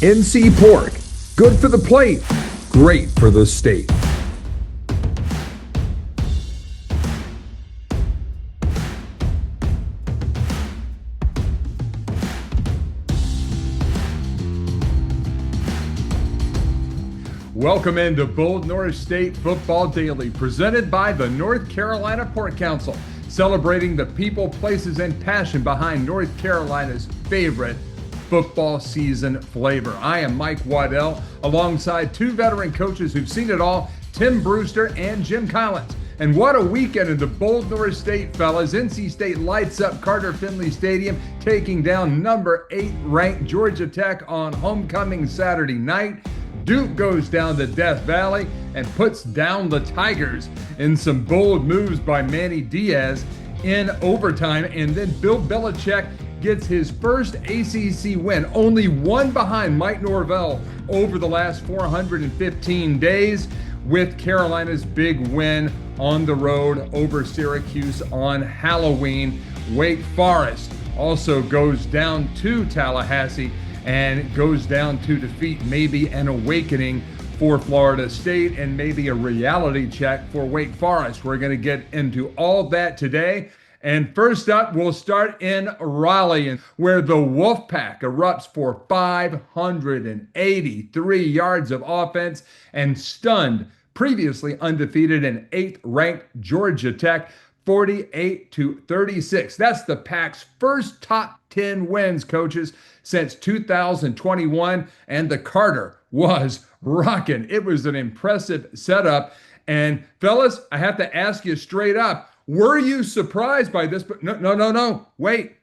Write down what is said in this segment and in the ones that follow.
NC pork, good for the plate, great for the state. Welcome into Bold North State Football Daily, presented by the North Carolina Pork Council, celebrating the people, places, and passion behind North Carolina's favorite football season flavor. I am Mike Waddell, alongside two veteran coaches who've seen it all, Tim Brewster and Jim Collins. And what a weekend in the Bold North State, fellas. NC State lights up Carter Finley Stadium, taking down number 8 ranked Georgia Tech on homecoming Saturday night. Duke goes down to Death Valley and puts down the Tigers in some bold moves by Manny Diaz in overtime. And then Bill Belichick gets his first ACC win, only one behind Mike Norvell over the last 415 days, with Carolina's big win on the road over Syracuse on Halloween. Wake Forest also goes down to Tallahassee and goes down to defeat maybe an awakening for Florida State and maybe a reality check for Wake Forest. We're going to get into all that today. And first up, we'll start in Raleigh, where the Wolfpack erupts for 583 yards of offense and stunned previously undefeated and 8th ranked Georgia Tech 48-36. That's the Pack's first top 10 wins, coaches, since 2021, and the Carter was rocking. It was an impressive setup. And fellas, I have to ask you straight up, were you surprised by this? But no. Wait,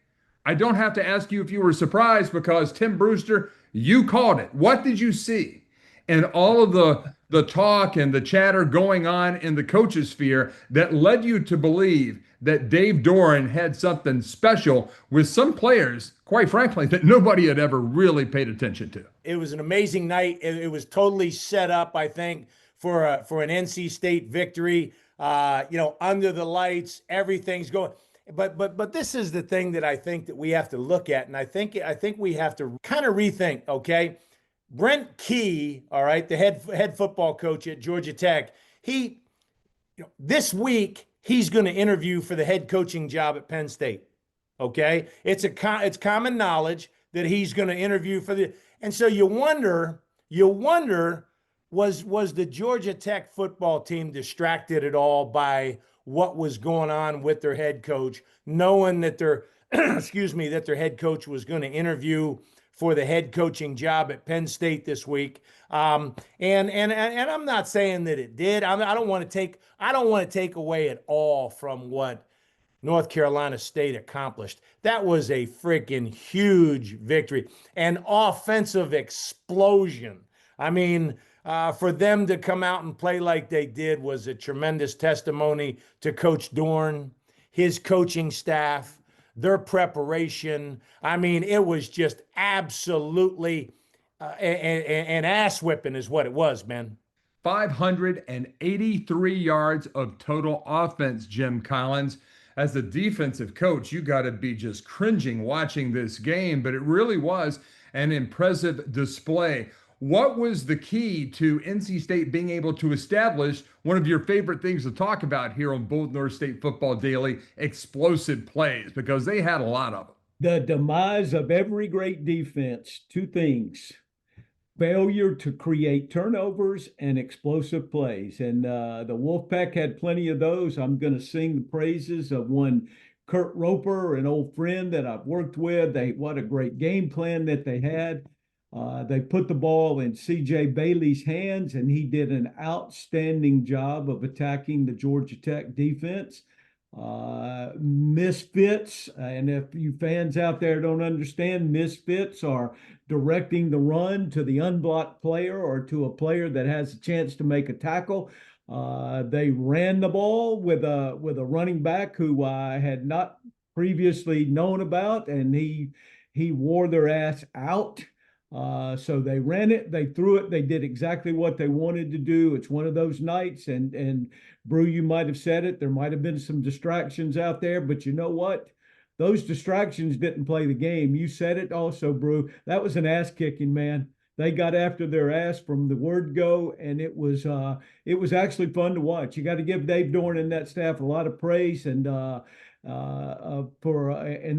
I don't have to ask you if you were surprised, because Tim Brewster, you called it. What did you see in all of the talk and the chatter going on in the coaches' sphere that led you to believe that Dave Doran had something special with some players, quite frankly, that nobody had ever really paid attention to? It was an amazing night. It was totally set up, I think, for an NC State victory. Under the lights, everything's going. But this is the thing that I think that we have to look at, and I think we have to kind of rethink. Okay, Brent Key, all right, the head football coach at Georgia Tech, this week he's going to interview for the head coaching job at Penn State. Okay, it's common knowledge that he's going to interview for and so you wonder. Was the Georgia Tech football team distracted at all by what was going on with their head coach, knowing that their that their head coach was going to interview for the head coaching job at Penn State this week? And I'm not saying that it did. I don't want to take away at all from what North Carolina State accomplished. That was a freaking huge victory, an offensive explosion. I mean, for them to come out and play like they did was a tremendous testimony to Coach Dorn, his coaching staff, their preparation. I mean, it was just absolutely an ass whipping is what it was, man. 583 yards of total offense, Jim Collins. As a defensive coach, you got to be just cringing watching this game, but it really was an impressive display. What was the key to NC State being able to establish one of your favorite things to talk about here on Bold North State Football Daily, explosive plays? Because they had a lot of them. The demise of every great defense, two things: failure to create turnovers and explosive plays. And the Wolfpack had plenty of those. I'm going to sing the praises of one Kurt Roper, an old friend that I've worked with. What a great game plan that they had. They put the ball in C.J. Bailey's hands, and he did an outstanding job of attacking the Georgia Tech defense. Misfits, and if you fans out there don't understand, misfits are directing the run to the unblocked player or to a player that has a chance to make a tackle. They ran the ball with a running back who I had not previously known about, and he wore their ass out. So they ran it, they threw it, they did exactly what they wanted to do. It's one of those nights, and Brew, you might have said it, there might have been some distractions out there, but you know what? Those distractions didn't play the game. You said it also, Brew. That was an ass kicking, man. they got after their ass from the word go, and it was actually fun to watch. You got to give Dave Dorn and that staff a lot of praise, and and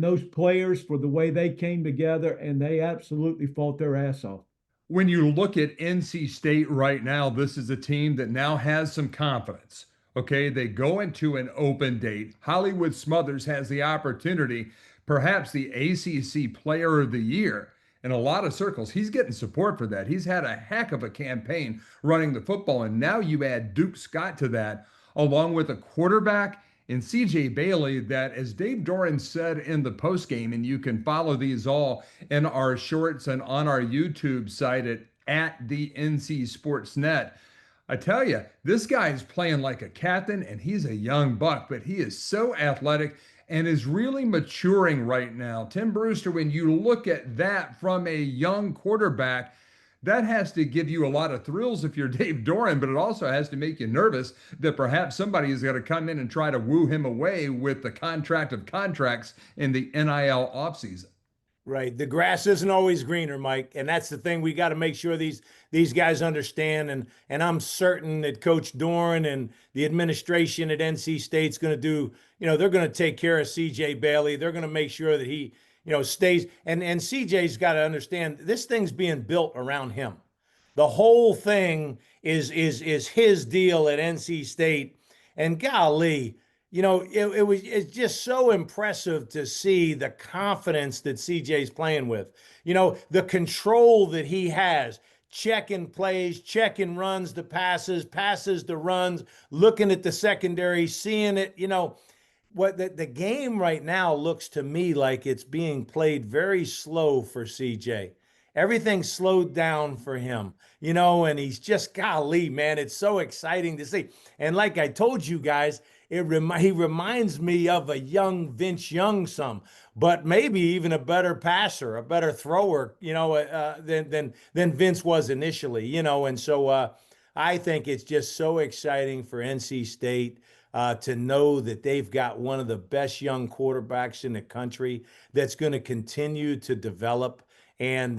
those players for the way they came together, and they absolutely fought their ass off. When you look at NC State right now, this is a team that now has some confidence. Okay, they go into an open date. Hollywood Smothers has the opportunity, perhaps the ACC Player of the Year. In a lot of circles, he's getting support for that. He's had a heck of a campaign running the football, and now you add Duke Scott to that, along with a quarterback in CJ Bailey that, as Dave Doran said in the postgame, and you can follow these all in our shorts and on our YouTube site at the NC Sports Net. I tell you, this guy's playing like a captain, and he's a young buck, but he is so athletic and is really maturing right now. Tim Brewster, when you look at that from a young quarterback, that has to give you a lot of thrills if you're Dave Doran, but it also has to make you nervous that perhaps somebody is going to come in and try to woo him away with the contract of contracts in the NIL offseason. Right. The grass isn't always greener, Mike. And that's the thing we got to make sure these guys understand. And I'm certain that Coach Doran and the administration at NC State's going to do, they're going to take care of CJ Bailey. They're going to make sure that he, stays. And CJ's got to understand this thing's being built around him. The whole thing is his deal at NC State. And golly, it's just so impressive to see the confidence that CJ's playing with. The control that he has, checking plays, checking runs to passes to runs, looking at the secondary, seeing it. What the game right now looks to me like it's being played very slow for CJ. Everything's slowed down for him, and he's just, golly, man, it's so exciting to see. And like I told you guys, he reminds me of a young Vince Young but maybe even a better passer, a better thrower, than Vince was initially, And so I think it's just so exciting for NC State to know that they've got one of the best young quarterbacks in the country that's going to continue to develop. And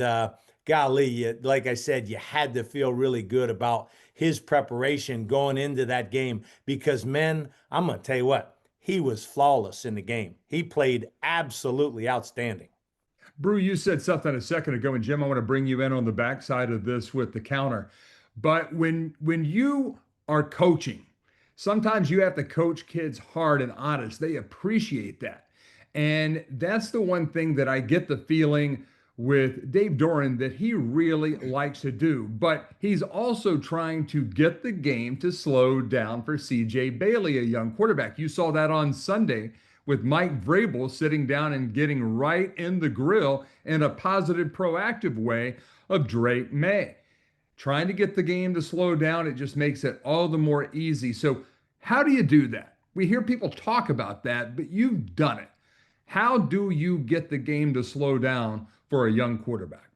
golly, like I said, you had to feel really good about his preparation going into that game because, men, I'm going to tell you what, he was flawless in the game. He played absolutely outstanding. Brew, you said something a second ago, and Jim, I want to bring you in on the backside of this with the counter. But when you are coaching, sometimes you have to coach kids hard and honest. They appreciate that. And that's the one thing that I get the feeling with Dave Doran that he really likes to do. But he's also trying to get the game to slow down for CJ Bailey, a young quarterback. You saw that on Sunday with Mike Vrabel sitting down and getting right in the grill in a positive, proactive way of Drake May. Trying to get the game to slow down, it just makes it all the more easy. So how do you do that? We hear people talk about that, but you've done it. How do you get the game to slow down for a young quarterback?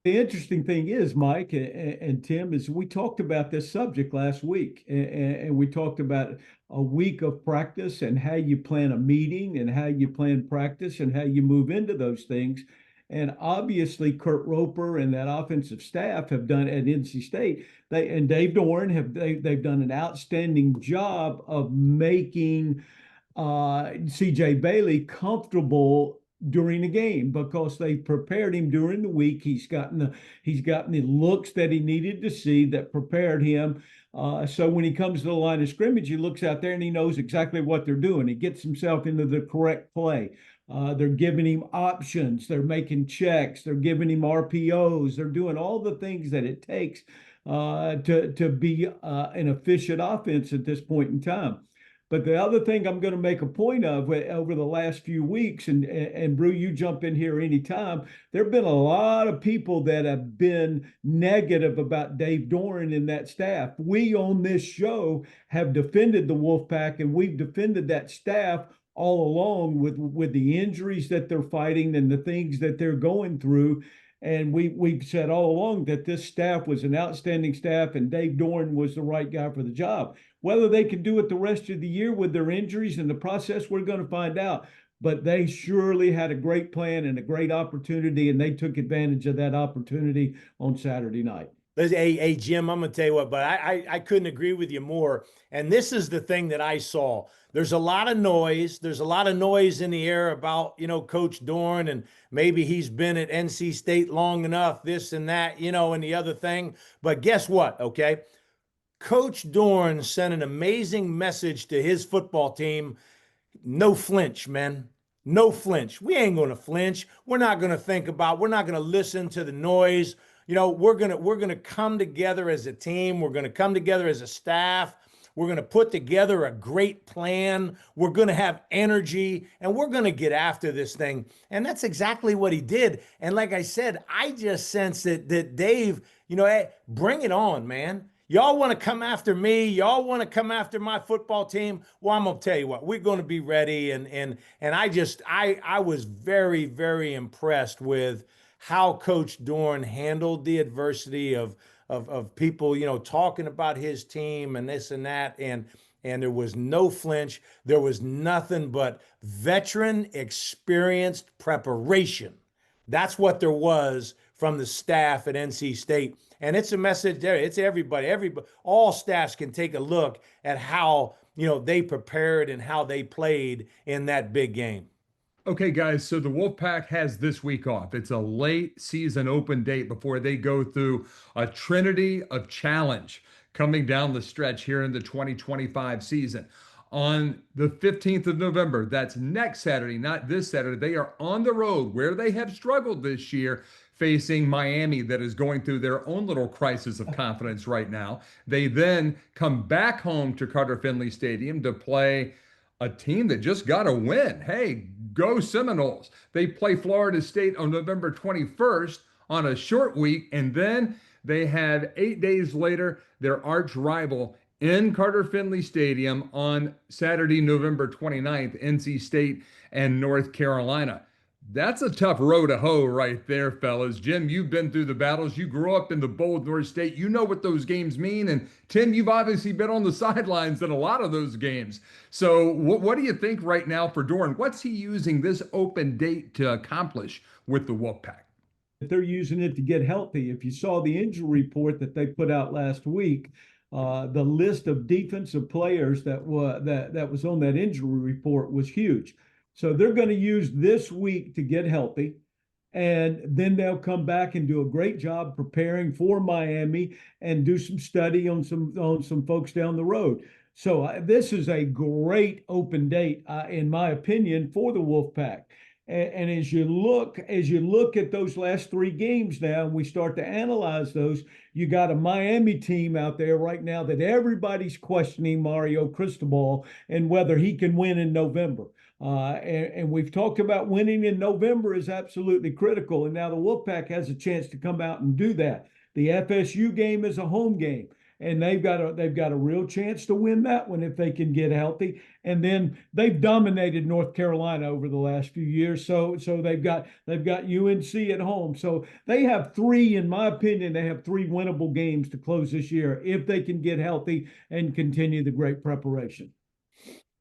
The interesting thing is, Mike and Tim, is we talked about this subject last week, and we talked about a week of practice and how you plan a meeting and how you plan practice and how you move into those things. And obviously, Kurt Roper and that offensive staff have done at NC State. And Dave Doran they've done an outstanding job of making CJ Bailey comfortable during the game because they prepared him during the week. He's gotten the looks that he needed to see that prepared him. So when he comes to the line of scrimmage, he looks out there and he knows exactly what they're doing. He gets himself into the correct play. They're giving him options. They're making checks. They're giving him RPOs. They're doing all the things that it takes to be an efficient offense at this point in time. But the other thing I'm going to make a point of over the last few weeks, and Brew, you jump in here anytime, there have been a lot of people that have been negative about Dave Doran and that staff. We on this show have defended the Wolfpack, and we've defended that staff all along with the injuries that they're fighting and the things that they're going through. And we've said all along that this staff was an outstanding staff and Dave Doran was the right guy for the job. Whether they can do it the rest of the year with their injuries and the process, we're going to find out. but they surely had a great plan and a great opportunity, and they took advantage of that opportunity on Saturday night. Hey, Jim, I'm going to tell you what, but I couldn't agree with you more. And this is the thing that I saw. There's a lot of noise. There's a lot of noise in the air about, Coach Dorn, and maybe he's been at NC State long enough, this and that, and the other thing. But guess what? Okay. Coach Dorn sent an amazing message to his football team. No flinch, man. No flinch. We ain't going to flinch. We're not going to listen to the noise. We're going to come together as a team. We're going to come together as a staff. We're going to put together a great plan. We're going to have energy, and we're going to get after this thing. And that's exactly what he did. And like I said, I just sense that Dave, hey, bring it on, man. Y'all want to come after me? Y'all want to come after my football team? Well, I'm gonna tell you what, we're going to be ready. And I was very, very impressed with how Coach Dorn handled the adversity of people, talking about his team and this and that. And there was no flinch. There was nothing but veteran, experienced preparation. That's what there was from the staff at NC State. And it's a message there. It's everybody, all staffs can take a look at how, they prepared and how they played in that big game. Okay, guys, so the Wolfpack has this week off. It's a late season open date before they go through a trinity of challenge coming down the stretch here in the 2025 season. On the 15th of November, that's next Saturday, not this Saturday, they are on the road where they have struggled this year, facing Miami, that is going through their own little crisis of confidence right now. They then come back home to Carter Finley Stadium to play a team that just got a win. Hey, go Seminoles. They play Florida State on November 21st on a short week, and then they have 8 days later their arch rival in Carter Finley Stadium on Saturday, November 29th, NC State and North Carolina. That's a tough row to hoe right there, fellas. Jim, you've been through the battles. You grew up in the bold North State. You know what those games mean. And Tim, you've obviously been on the sidelines in a lot of those games. So what do you think right now for Dorn? What's he using this open date to accomplish with the Wolfpack? They're using it to get healthy. If you saw the injury report that they put out last week, the list of defensive players that was on that injury report was huge. So they're going to use this week to get healthy, and then they'll come back and do a great job preparing for Miami and do some study on some folks down the road. So this is a great open date, in my opinion, for the Wolfpack. And as you look at those last three games now, and we start to analyze those, you got a Miami team out there right now that everybody's questioning Mario Cristobal and whether he can win in November. And we've talked about winning in November is absolutely critical. And now the Wolfpack has a chance to come out and do that. The FSU game is a home game, and they've got a real chance to win that one if they can get healthy. And then they've dominated North Carolina over the last few years. So they've got UNC at home. So they have three, in my opinion, they have three winnable games to close this year if they can get healthy and continue the great preparation.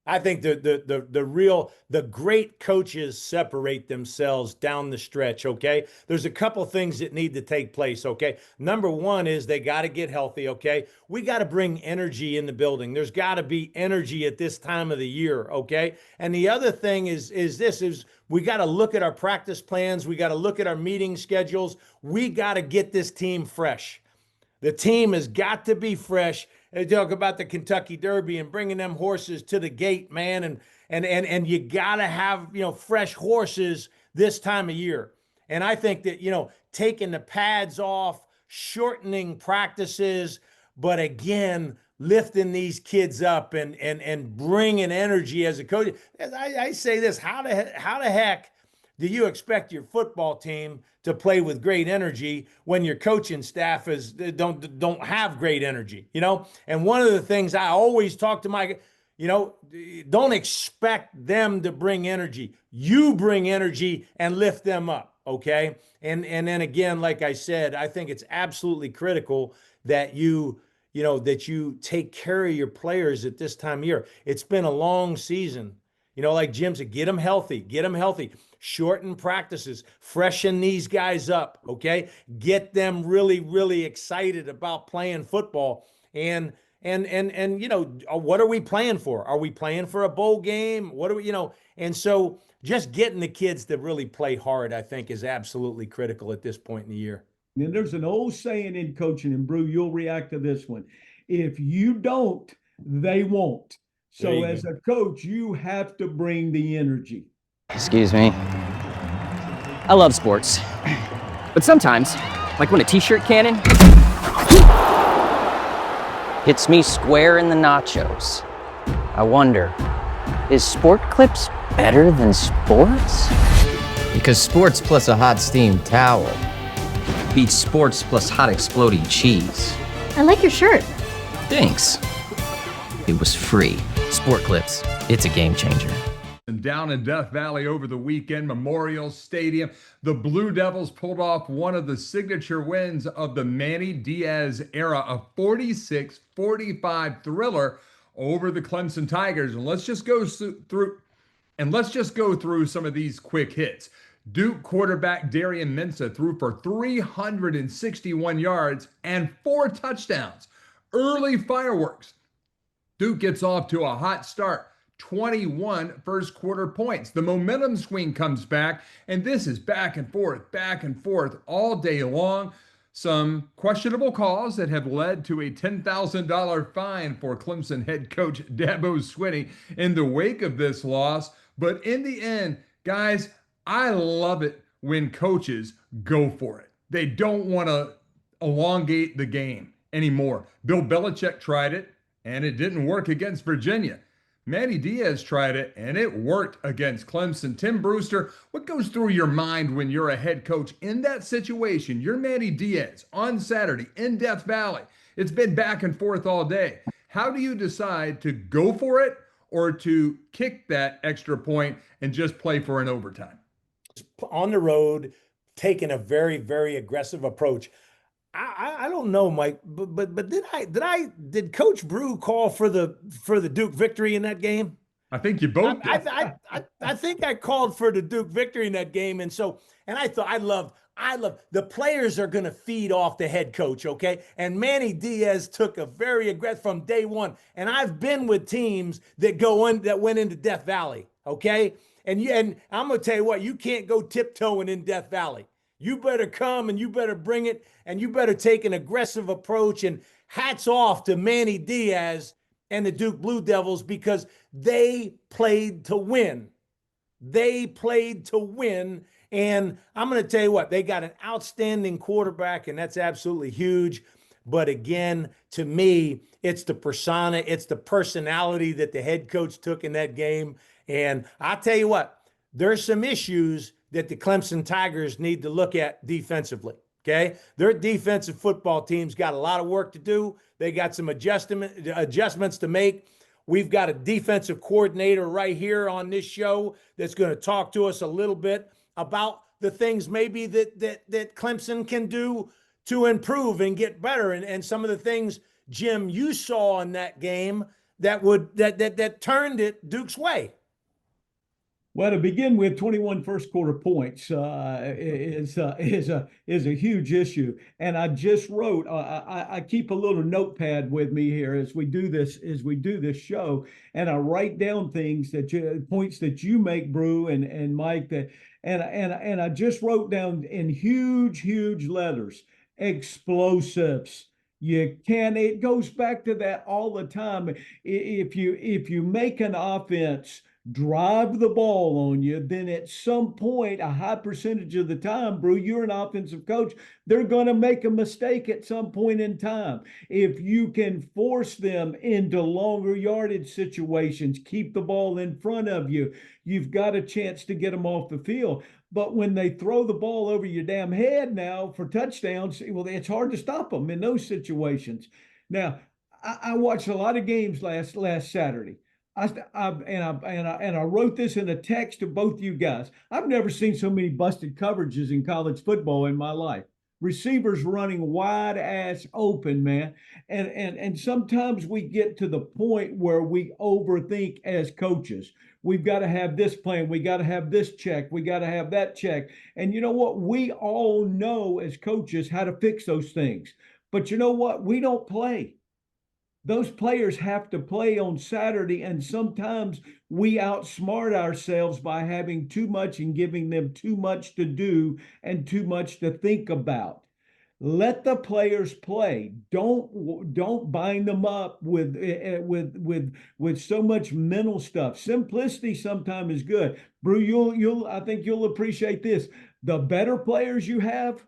I think the great coaches separate themselves down the stretch, okay? There's a couple things that need to take place, okay? Number one is they got to get healthy, okay? We got to bring energy in the building. There's got to be energy at this time of the year, okay? And the other thing is we got to look at our practice plans. We got to look at our meeting schedules. We got to get this team fresh. The team has got to be fresh. They talk about the Kentucky Derby and bringing them horses to the gate, man. And you got to have, fresh horses this time of year. And I think that, taking the pads off, shortening practices, but again, lifting these kids up and bringing energy as a coach. I say this, how the heck do you expect your football team to play with great energy when your coaching staff don't have great energy, And one of the things I always talk to my, don't expect them to bring energy. You bring energy and lift them up, okay? And then again, like I said, I think it's absolutely critical that you take care of your players at this time of year. It's been a long season. Like Jim said, get them healthy, shorten practices, freshen these guys up, okay? Get them really, really excited about playing football. And what are we playing for? Are we playing for a bowl game? What are we, and so just getting the kids to really play hard, I think, is absolutely critical at this point in the year. And there's an old saying in coaching, and Brew, you'll react to this one. If you don't, they won't. So as a coach, you have to bring the energy. Excuse me. I love sports. But sometimes, like when a t-shirt cannon hits me square in the nachos, I wonder, is Sport Clips better than sports? Because sports plus a hot steamed towel beats sports plus hot exploding cheese. I like your shirt. Thanks. It was free. Sport Clips, it's a game changer. And down in Death Valley over the weekend, Memorial Stadium, the Blue Devils pulled off one of the signature wins of the Manny Diaz era, a 46-45 thriller over the Clemson Tigers. And let's just go through some of these quick hits. Duke quarterback Darian Mensah threw for 361 yards and 4 touchdowns. Early fireworks. Duke gets off to a hot start. 21 first quarter points. The momentum swing comes back, and this is back and forth all day long. Some questionable calls that have led to a $10,000 fine for Clemson head coach Dabo Swinney in the wake of this loss. But in the end, guys, I love it when coaches go for it. They don't want to elongate the game anymore. Bill Belichick tried it, and it didn't work against Virginia. Manny Diaz tried it, and it worked against Clemson. Tim Brewster, what goes through your mind when you're a head coach in that situation? You're Manny Diaz on Saturday in Death Valley. It's been back and forth all day. How do you decide to go for it or to kick that extra point and just play for an overtime? On the road, taking a very, very aggressive approach. I don't know, Mike, but did Coach Brew call for the Duke victory in that game? I think you both did. I think I called for the Duke victory in that game, and I thought I love the players are going to feed off the head coach, okay? And Manny Diaz took a very aggressive from day one, and I've been with teams that went into Death Valley, okay? And I'm going to tell you what, you can't go tiptoeing in Death Valley. You better come and you better bring it and you better take an aggressive approach, and hats off to Manny Diaz and the Duke Blue Devils because they played to win. They played to win. And I'm going to tell you what, they got an outstanding quarterback, and that's absolutely huge. But again, to me, it's the persona, it's the personality that the head coach took in that game. And I'll tell you what, there's some issues that the Clemson Tigers need to look at defensively, okay? Their defensive football team's got a lot of work to do. They got some adjustments to make. We've got a defensive coordinator right here on this show that's going to talk to us a little bit about the things maybe that Clemson can do to improve and get better. And some of the things, Jim, you saw in that game that turned it Duke's way. Well, to begin with, 21 first quarter points is a huge issue, and I just wrote. I keep a little notepad with me here as we do this show, and I write down points that you make, Brew and Mike, and I just wrote down in huge letters, explosives. You can. It goes back to that all the time. If you make an offense drive the ball on you, then at some point, a high percentage of the time, Brew, you're an offensive coach, they're going to make a mistake at some point in time. If you can force them into longer yardage situations, keep the ball in front of you, you've got a chance to get them off the field. But when they throw the ball over your damn head now for touchdowns, well, it's hard to stop them in those situations. Now, I watched a lot of games last Saturday. I wrote this in a text to both you guys. I've never seen so many busted coverages in college football in my life. receivers running wide ass open, man. And sometimes we get to the point where we overthink as coaches. We've got to have this plan. We got to have this check. We got to have that check. And you know what? We all know as coaches how to fix those things. But you know what? We don't play. Those players have to play on Saturday, and sometimes we outsmart ourselves by having too much and giving them too much to do and too much to think about. Let the players play. Don't bind them up with so much mental stuff. Simplicity sometimes is good. Brew, I think you'll appreciate this. The better players you have,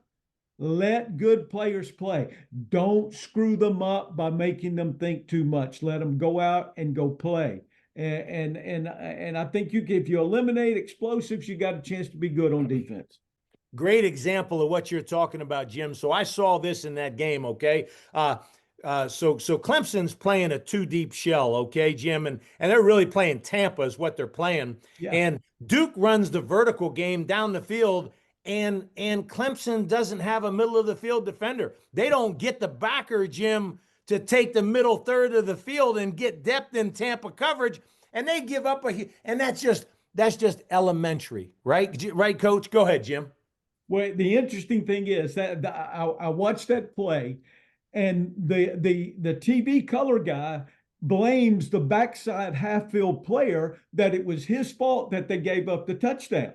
let good players play. Don't screw them up by making them think too much. Let them go out and go play. And I think if you eliminate explosives, you got a chance to be good on defense. Great example of what you're talking about, Jim. So I saw this in that game, okay? So Clemson's playing a two deep shell, okay, Jim? And they're really playing Tampa is what they're playing. Yeah. And Duke runs the vertical game down the field, and Clemson doesn't have a middle of the field defender. They don't get the backer, Jim, to take the middle third of the field and get depth in Tampa coverage, and they give up and that's just elementary, right? Right, Coach? Go ahead, Jim. Well, the interesting thing is that I watched that play, and the TV color guy blames the backside half field player that it was his fault that they gave up the touchdown.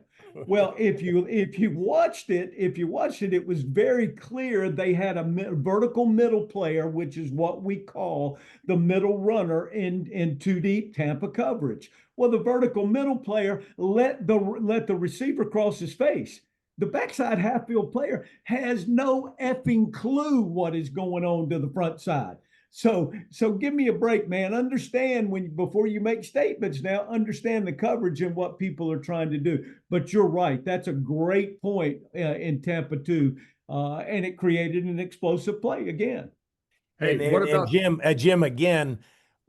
Well, if you watched it, it was very clear they had a vertical middle player, which is what we call the middle runner in two deep Tampa coverage. Well, the vertical middle player let the receiver cross his face. The backside half field player has no effing clue what is going on to the front side. So give me a break, man. Understand before you make statements now, understand the coverage and what people are trying to do. But you're right. That's a great point in Tampa too. And it created an explosive play again. Hey, what about Jim, again,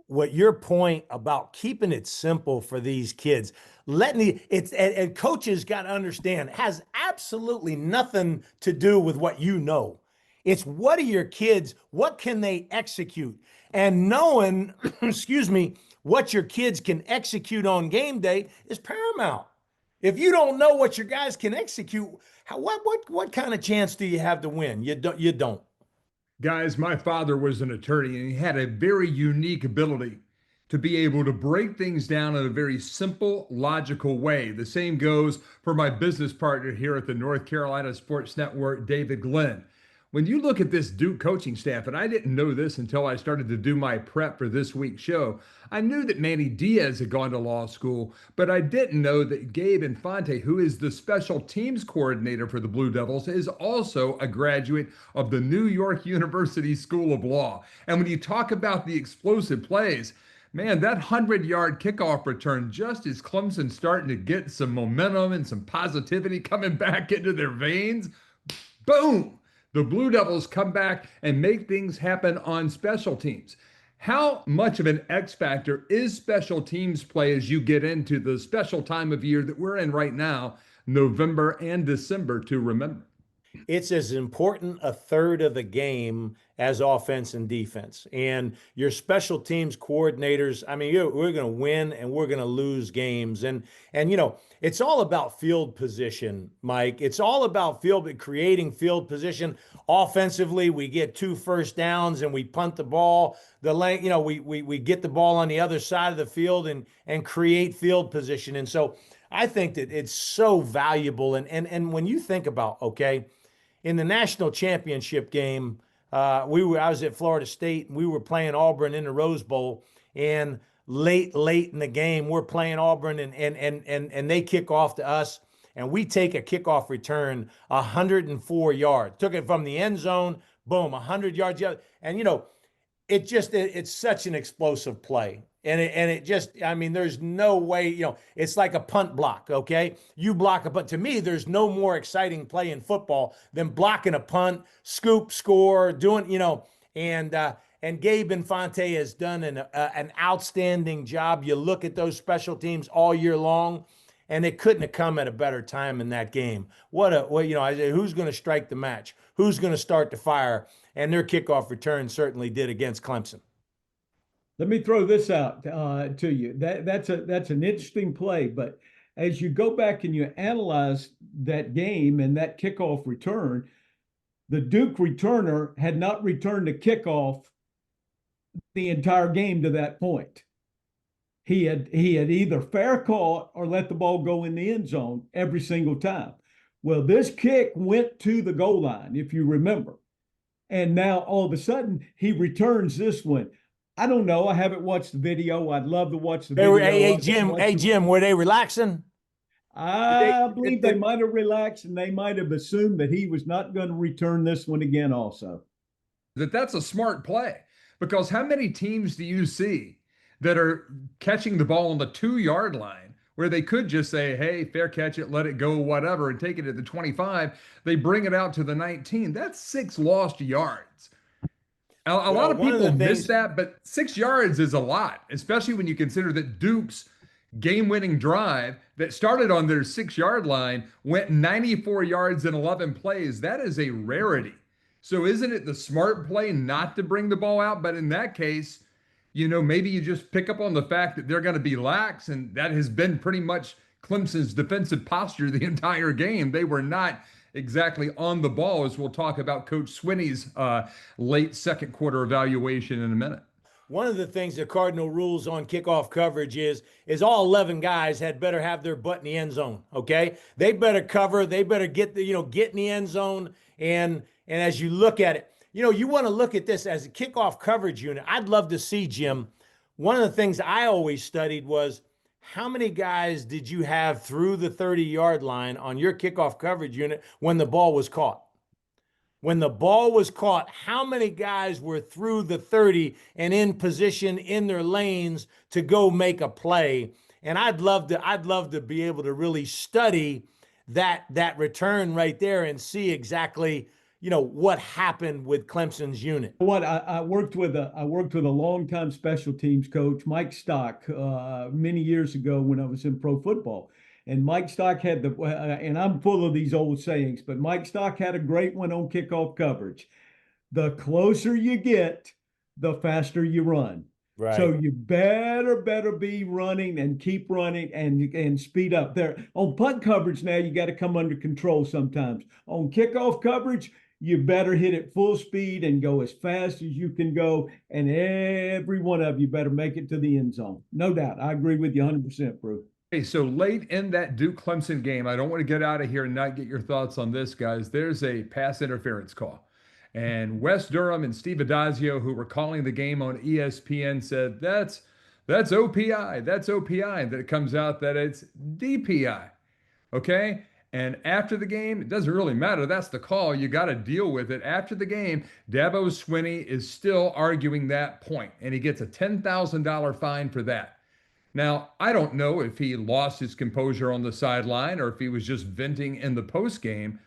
what your point about keeping it simple for these kids, and coaches got to understand, has absolutely nothing to do with what you know. It's what are your kids, what can they execute? And knowing, what your kids can execute on game day is paramount. If you don't know what your guys can execute, what kind of chance do you have to win? You don't. Guys, my father was an attorney, and he had a very unique ability to be able to break things down in a very simple, logical way. The same goes for my business partner here at the North Carolina Sports Network, David Glenn. When you look at this Duke coaching staff, and I didn't know this until I started to do my prep for this week's show, I knew that Manny Diaz had gone to law school, but I didn't know that Gabe Infante, who is the special teams coordinator for the Blue Devils, is also a graduate of the New York University School of Law. And when you talk about the explosive plays, man, that 100-yard kickoff return, just as Clemson starting to get some momentum and some positivity coming back into their veins, boom! The Blue Devils come back and make things happen on special teams. How much of an X factor is special teams play as you get into the special time of year that we're in right now, November and December, to remember? It's as important a third of the game as offense and defense. And your special teams coordinators, I mean, we're going to win and we're going to lose games. And it's all about field position, Mike. It's all about creating field position. Offensively, we get 2 first downs and we punt the ball. We get the ball on the other side of the field and create field position. And so I think that it's so valuable. And when you think about, okay, in the national championship game, I was at Florida State and we were playing Auburn in the Rose Bowl, and late in the game, we're playing Auburn and they kick off to us, and we take a kickoff return 104 yards. Took it from the end zone, boom, 100 yards. And it's such an explosive play. And it just, I mean, there's no way, it's like a punt block, okay? You block a punt. To me, there's no more exciting play in football than blocking a punt, scoop, score, doing, and Gabe Infante has done an outstanding job. You look at those special teams all year long, and it couldn't have come at a better time in that game. Who's going to strike the match? who's going to start the fire. And their kickoff return certainly did against Clemson. Let me throw this out to you. That's an interesting play, but as you go back and you analyze that game and that kickoff return, the Duke returner had not returned a kickoff the entire game to that point. He had either fair caught or let the ball go in the end zone every single time. Well, this kick went to the goal line, if you remember. And now all of a sudden he returns this one. I don't know. I haven't watched the video. I'd love to watch the video. Hey, Jim, were they relaxing? I believe they might have relaxed and they might have assumed that he was not going to return this one again also. That's a smart play, because how many teams do you see that are catching the ball on the 2-yard line where they could just say, hey, fair catch it, let it go, whatever, and take it at the 25. They bring it out to the 19. That's 6 lost yards. A lot of people miss that, but 6 yards is a lot, especially when you consider that Duke's game-winning drive that started on their 6-yard line went 94 yards in 11 plays. That is a rarity. So isn't it the smart play not to bring the ball out? But in that case, maybe you just pick up on the fact that they're going to be lax, and that has been pretty much Clemson's defensive posture the entire game. They were not exactly on the ball, as we'll talk about Coach Swinney's late second quarter evaluation in a minute. One of the things the Cardinal rules on kickoff coverage is all 11 guys had better have their butt in the end zone. Okay, they better cover. They better get get in the end zone. And as you look at it, you want to look at this as a kickoff coverage unit. I'd love to see, Jim. One of the things I always studied was how many guys did you have through the 30-yard line on your kickoff coverage unit when the ball was caught? When the ball was caught, how many guys were through the 30 and in position in their lanes to go make a play? And I'd love to be able to really study that return right there and see exactly what happened with Clemson's unit. I worked with a longtime special teams coach, Mike Stock, many years ago when I was in pro football. And Mike Stock had and I'm full of these old sayings, but Mike Stock had a great one on kickoff coverage. The closer you get, the faster you run. Right. So you better be running and keep running and speed up. There on punt coverage now, you got to come under control sometimes. On kickoff coverage, you better hit it full speed and go as fast as you can go. And every one of you better make it to the end zone. No doubt. I agree with you 100%, Brew. Hey, so late in that Duke-Clemson game, I don't want to get out of here and not get your thoughts on this, guys. There's a pass interference call. And Wes Durham and Steve Adazio, who were calling the game on ESPN, said, that's OPI. That's OPI. And then it comes out that it's DPI. Okay? And after the game, it doesn't really matter. That's the call. You got to deal with it. After the game, Dabo Swinney is still arguing that point, and he gets a $10,000 fine for that. Now, I don't know if he lost his composure on the sideline or if he was just venting in the postgame.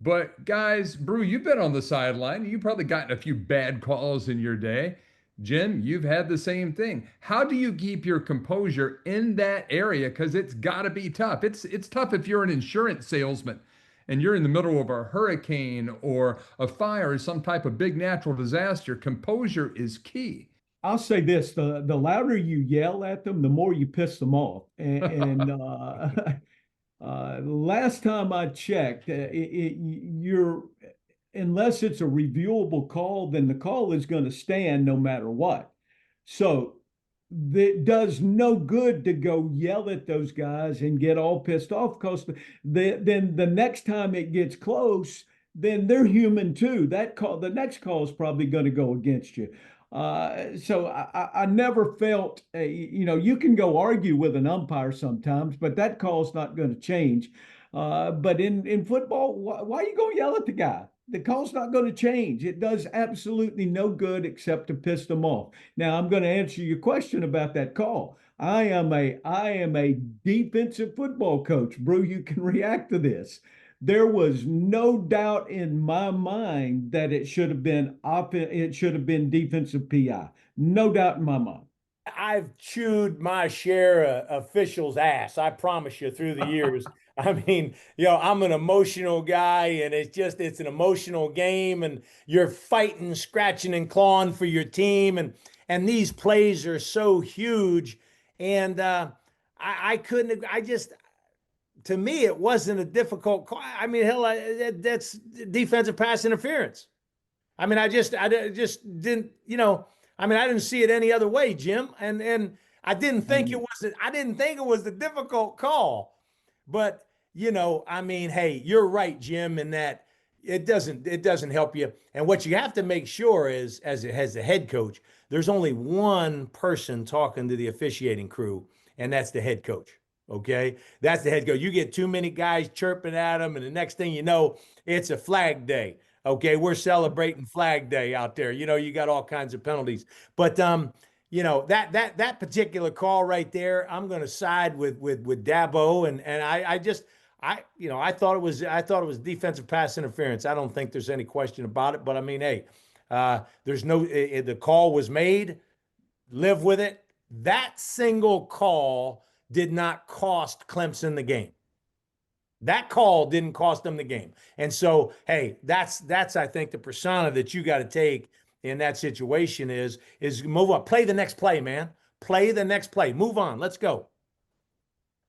But guys, Brew, you've been on the sideline. You've probably gotten a few bad calls in your day. Jim, you've had the same thing. How do you keep your composure in that area? Because it's got to be tough. It's tough if you're an insurance salesman and you're in the middle of a hurricane or a fire or some type of big natural disaster. Composure is key. I'll say this, the louder you yell at them, the more you piss them off. And last time I checked, unless it's a reviewable call, then the call is going to stand no matter what. So it does no good to go yell at those guys and get all pissed off, because then the next time it gets close, then they're human too. The next call is probably going to go against you. So I never felt, you can go argue with an umpire sometimes, but that call's not going to change. But in football, why are you going to yell at the guy? The call's not going to change. It does absolutely no good except to piss them off. Now, I'm going to answer your question about that call. I am a defensive football coach. Brew, you can react to this. There was no doubt in my mind that it should have been defensive PI. No doubt in my mind. I've chewed my share of officials' ass, I promise you, through the years. I mean, I'm an emotional guy, and it's an emotional game, and you're fighting, scratching, and clawing for your team, and these plays are so huge, and I couldn't. I just, to me, it wasn't a difficult call. I mean, hell, that's defensive pass interference. I mean, I just didn't, I mean, I didn't see it any other way, Jim, and I didn't think it was a difficult call. But, I mean, hey, you're right, Jim, in that it doesn't help you. And what you have to make sure is, as a head coach, there's only one person talking to the officiating crew, and that's the head coach. Okay, that's the head coach. You get too many guys chirping at him, and the next thing you know, it's a flag day. Okay, we're celebrating Flag Day out there. You got all kinds of penalties, but that particular call right there, I'm going to side with Dabo, and I thought it was defensive pass interference. I don't think there's any question about it. But I mean, hey, the call was made. Live with it. That single call did not cost Clemson the game. That call didn't cost them the game. And so, hey, that's I think the persona that you got to take in that situation is move on. Play the next play, man. Play the next play. Move on. Let's go.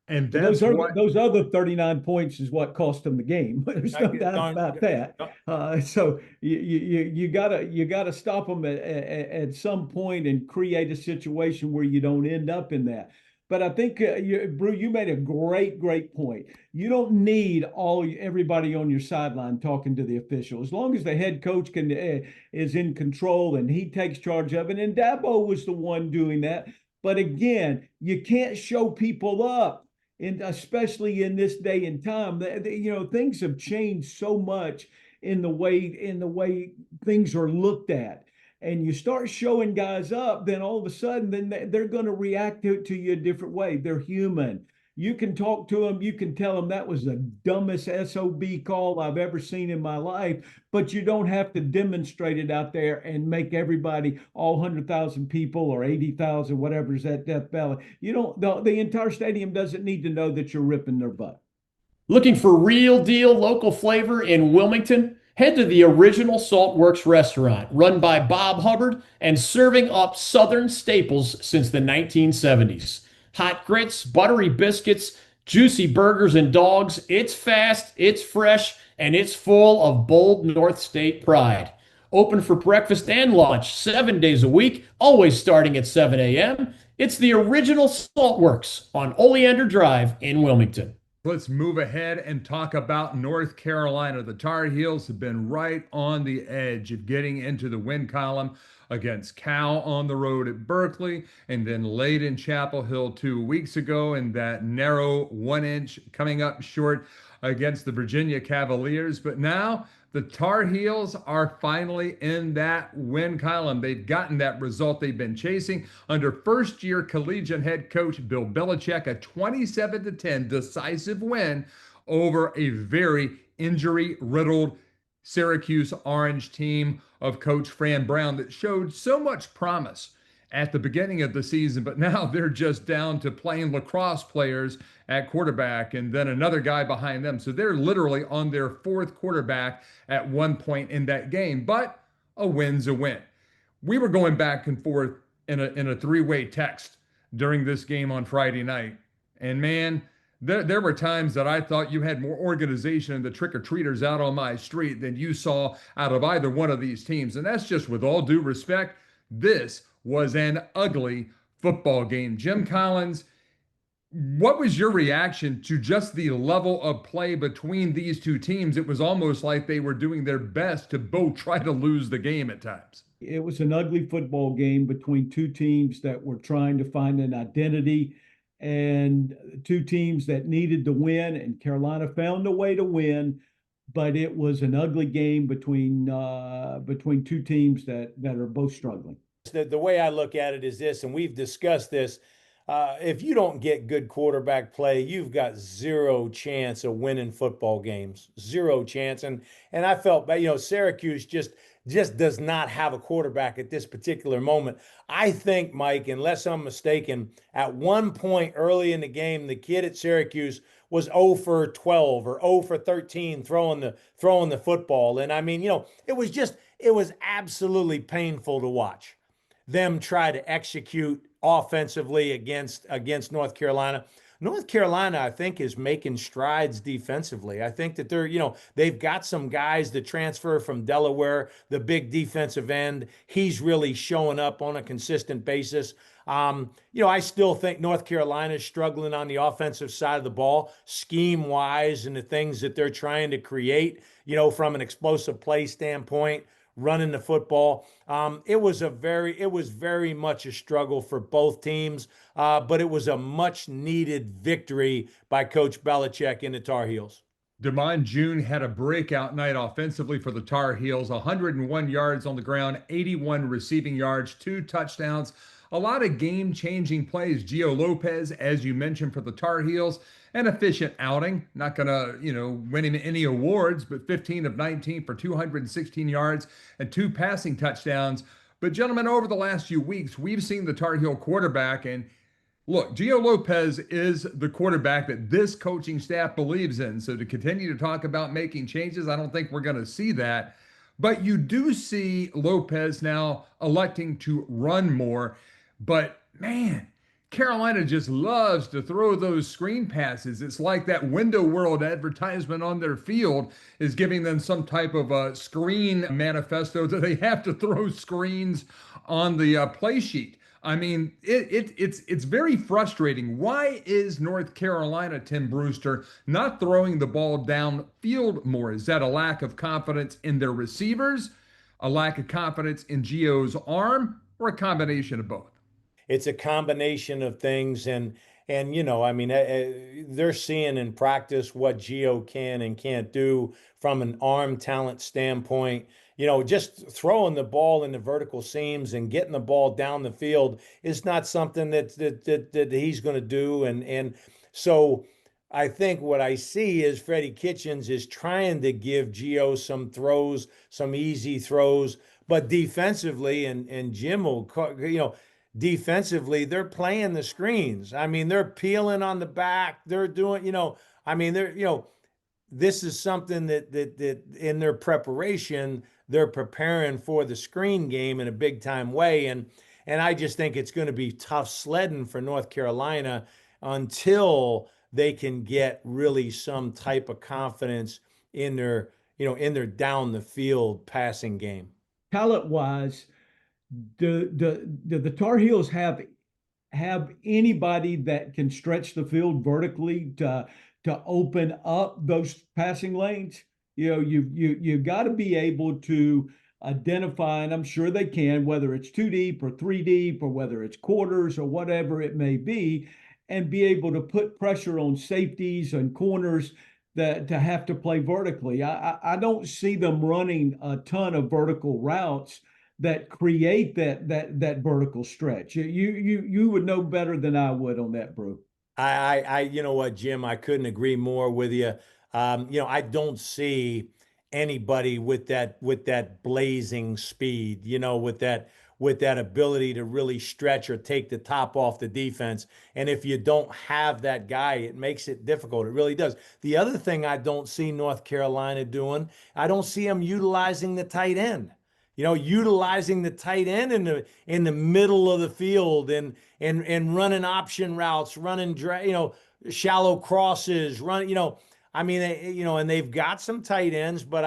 And those other 39 points is what cost them the game. There's no doubt about that. So you gotta stop them at some point and create a situation where you don't end up in that. But I think, Brew, you made a great point. You don't need everybody on your sideline talking to the official. As long as the head coach is in control and he takes charge of it. And Dabo was the one doing that. But again, you can't show people up, especially in this day and time. Things have changed so much in the way things are looked at. And you start showing guys up, then all of a sudden, then they're going to react to you a different way. They're human. You can talk to them. You can tell them that was the dumbest SOB call I've ever seen in my life, but you don't have to demonstrate it out there and make everybody, all 100,000 people or 80,000, whatever is at Death Valley. The entire stadium doesn't need to know that you're ripping their butt. Looking for real deal local flavor in Wilmington? Head to the Original Saltworks restaurant, run by Bob Hubbard and serving up Southern staples since the 1970s. Hot grits, buttery biscuits, juicy burgers and dogs. It's fast, it's fresh, and it's full of bold North State pride. Open for breakfast and lunch 7 days a week, always starting at 7 a.m. It's the Original Saltworks on Oleander Drive in Wilmington. Let's move ahead and talk about North Carolina. The Tar Heels have been right on the edge of getting into the win column against Cal on the road at Berkeley, and then late in Chapel Hill 2 weeks ago, and that narrow 1 inch coming up short against the Virginia Cavaliers. But now the Tar Heels are finally in that win column. They've gotten that result they've been chasing under first-year collegiate head coach Bill Belichick, a 27-10 decisive win over a very injury-riddled Syracuse Orange team of Coach Fran Brown that showed so much promise at the beginning of the season, but now they're just down to playing lacrosse players at quarterback and then another guy behind them. So they're literally on their fourth quarterback at one point in that game, but a win's a win. We were going back and forth in a three-way text during this game on Friday night. And man, there were times that I thought you had more organization in the trick-or-treaters out on my street than you saw out of either one of these teams. And that's just with all due respect. This was an ugly football game. Jim Collins, what was your reaction to just the level of play between these two teams? It was almost like they were doing their best to both try to lose the game at times. It was an ugly football game between two teams that were trying to find an identity and two teams that needed to win, and Carolina found a way to win, but it was an ugly game between two teams that are both struggling. The way I look at it is this, and we've discussed this. If you don't get good quarterback play, you've got zero chance of winning football games. Zero chance. And I felt bad. Syracuse just just does not have a quarterback at this particular moment. I think, Mike, unless I'm mistaken, at one point early in the game, the kid at Syracuse was 0 for 12 or 0 for 13 throwing the football. And I mean, it was absolutely painful to watch them try to execute offensively against North Carolina. North Carolina, I think, is making strides defensively. I think that they've got some guys that transfer from Delaware, the big defensive end. He's really showing up on a consistent basis. I still think North Carolina is struggling on the offensive side of the ball, scheme wise, and the things that they're trying to create, from an explosive play standpoint, running the football. It was very much a struggle for both teams, but it was a much needed victory by Coach Belichick and the Tar Heels. Damon June had a breakout night offensively for the Tar Heels, 101 yards on the ground, 81 receiving yards, 2 touchdowns, a lot of game-changing plays. Gio Lopez, as you mentioned, for the Tar Heels, an efficient outing. Not going to, win him any awards, but 15 of 19 for 216 yards and 2 passing touchdowns. But gentlemen, over the last few weeks, we've seen the Tar Heel quarterback, and look, Gio Lopez is the quarterback that this coaching staff believes in. So to continue to talk about making changes, I don't think we're going to see that. But you do see Lopez now electing to run more. But man, Carolina just loves to throw those screen passes. It's like that Window World advertisement on their field is giving them some type of a screen manifesto that they have to throw screens on the play sheet. I mean, it's very frustrating. Why is North Carolina, Tim Brewster, not throwing the ball downfield more? Is that a lack of confidence in their receivers, a lack of confidence in Gio's arm, or a combination of both? It's a combination of things, and they're seeing in practice what Gio can and can't do from an arm talent standpoint. Just throwing the ball in the vertical seams and getting the ball down the field is not something that he's going to do. And so I think what I see is Freddie Kitchens is trying to give Gio some throws, some easy throws, but defensively, and Jim will, defensively, they're playing the screens. I mean, they're peeling on the back. They're doing, this is something that in their preparation, they're preparing for the screen game in a big time way. And I just think it's going to be tough sledding for North Carolina until they can get really some type of confidence in their down the field passing game. Talent wise, do the Tar Heels have anybody that can stretch the field vertically to open up those passing lanes? You've got to be able to identify, and I'm sure they can, whether it's 2 deep or 3 deep, or whether it's quarters or whatever it may be, and be able to put pressure on safeties and corners that to have to play vertically. I don't see them running a ton of vertical routes that create that vertical stretch. You would know better than I would on that, Brew. You know what, Jim, I couldn't agree more with you. I don't see anybody with that blazing speed, with that ability to really stretch or take the top off the defense. And if you don't have that guy, it makes it difficult. It really does. The other thing I don't see North Carolina doing, I don't see them utilizing the tight end. Utilizing the tight end in the middle of the field and running option routes, running shallow crosses, and they've got some tight ends, but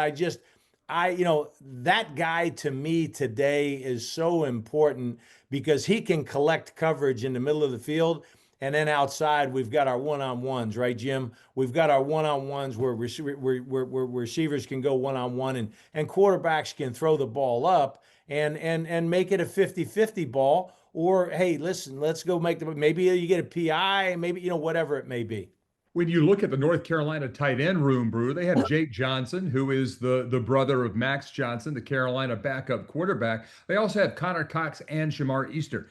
that guy to me today is so important because he can collect coverage in the middle of the field. And then outside, we've got our one-on-ones, right, Jim? We've got our one-on-ones where receivers can go one-on-one and quarterbacks can throw the ball up and make it a 50-50 ball. Or, hey, listen, let's go maybe you get a PI, maybe, whatever it may be. When you look at the North Carolina tight end room, Brew, they have Jake Johnson, who is the brother of Max Johnson, the Carolina backup quarterback. They also have Connor Cox and Shamar Easter.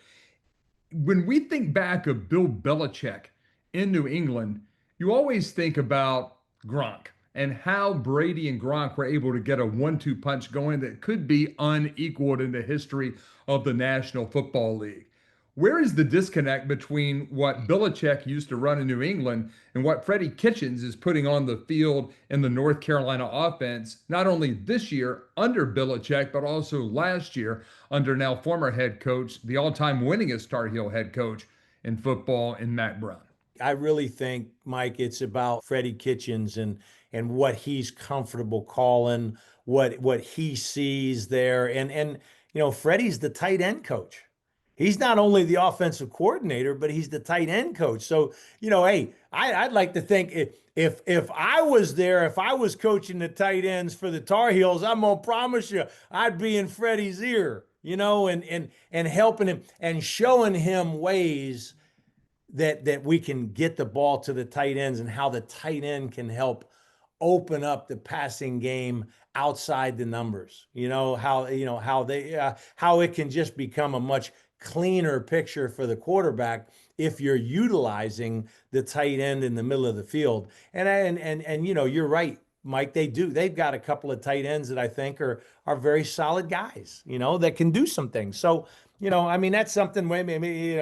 When we think back of Bill Belichick in New England, you always think about Gronk and how Brady and Gronk were able to get a 1-2 punch going that could be unequaled in the history of the National Football League. Where is the disconnect between what Belichick used to run in New England and what Freddie Kitchens is putting on the field in the North Carolina offense, not only this year under Belichick, but also last year under now former head coach, the all-time winningest Tar Heel head coach in football, in Matt Brown? I really think, Mike, it's about Freddie Kitchens and what he's comfortable calling, what he sees there. And Freddie's the tight end coach. He's not only the offensive coordinator, but he's the tight end coach. So, hey, I'd like to think if I was there, if I was coaching the tight ends for the Tar Heels, I'm gonna promise you, I'd be in Freddie's ear, and helping him and showing him ways that we can get the ball to the tight ends and how the tight end can help open up the passing game outside the numbers. How it can just become a much cleaner picture for the quarterback if you're utilizing the tight end in the middle of the field. And you're right, Mike, they've got a couple of tight ends that I think are very solid guys, that can do some things. So, that's something maybe,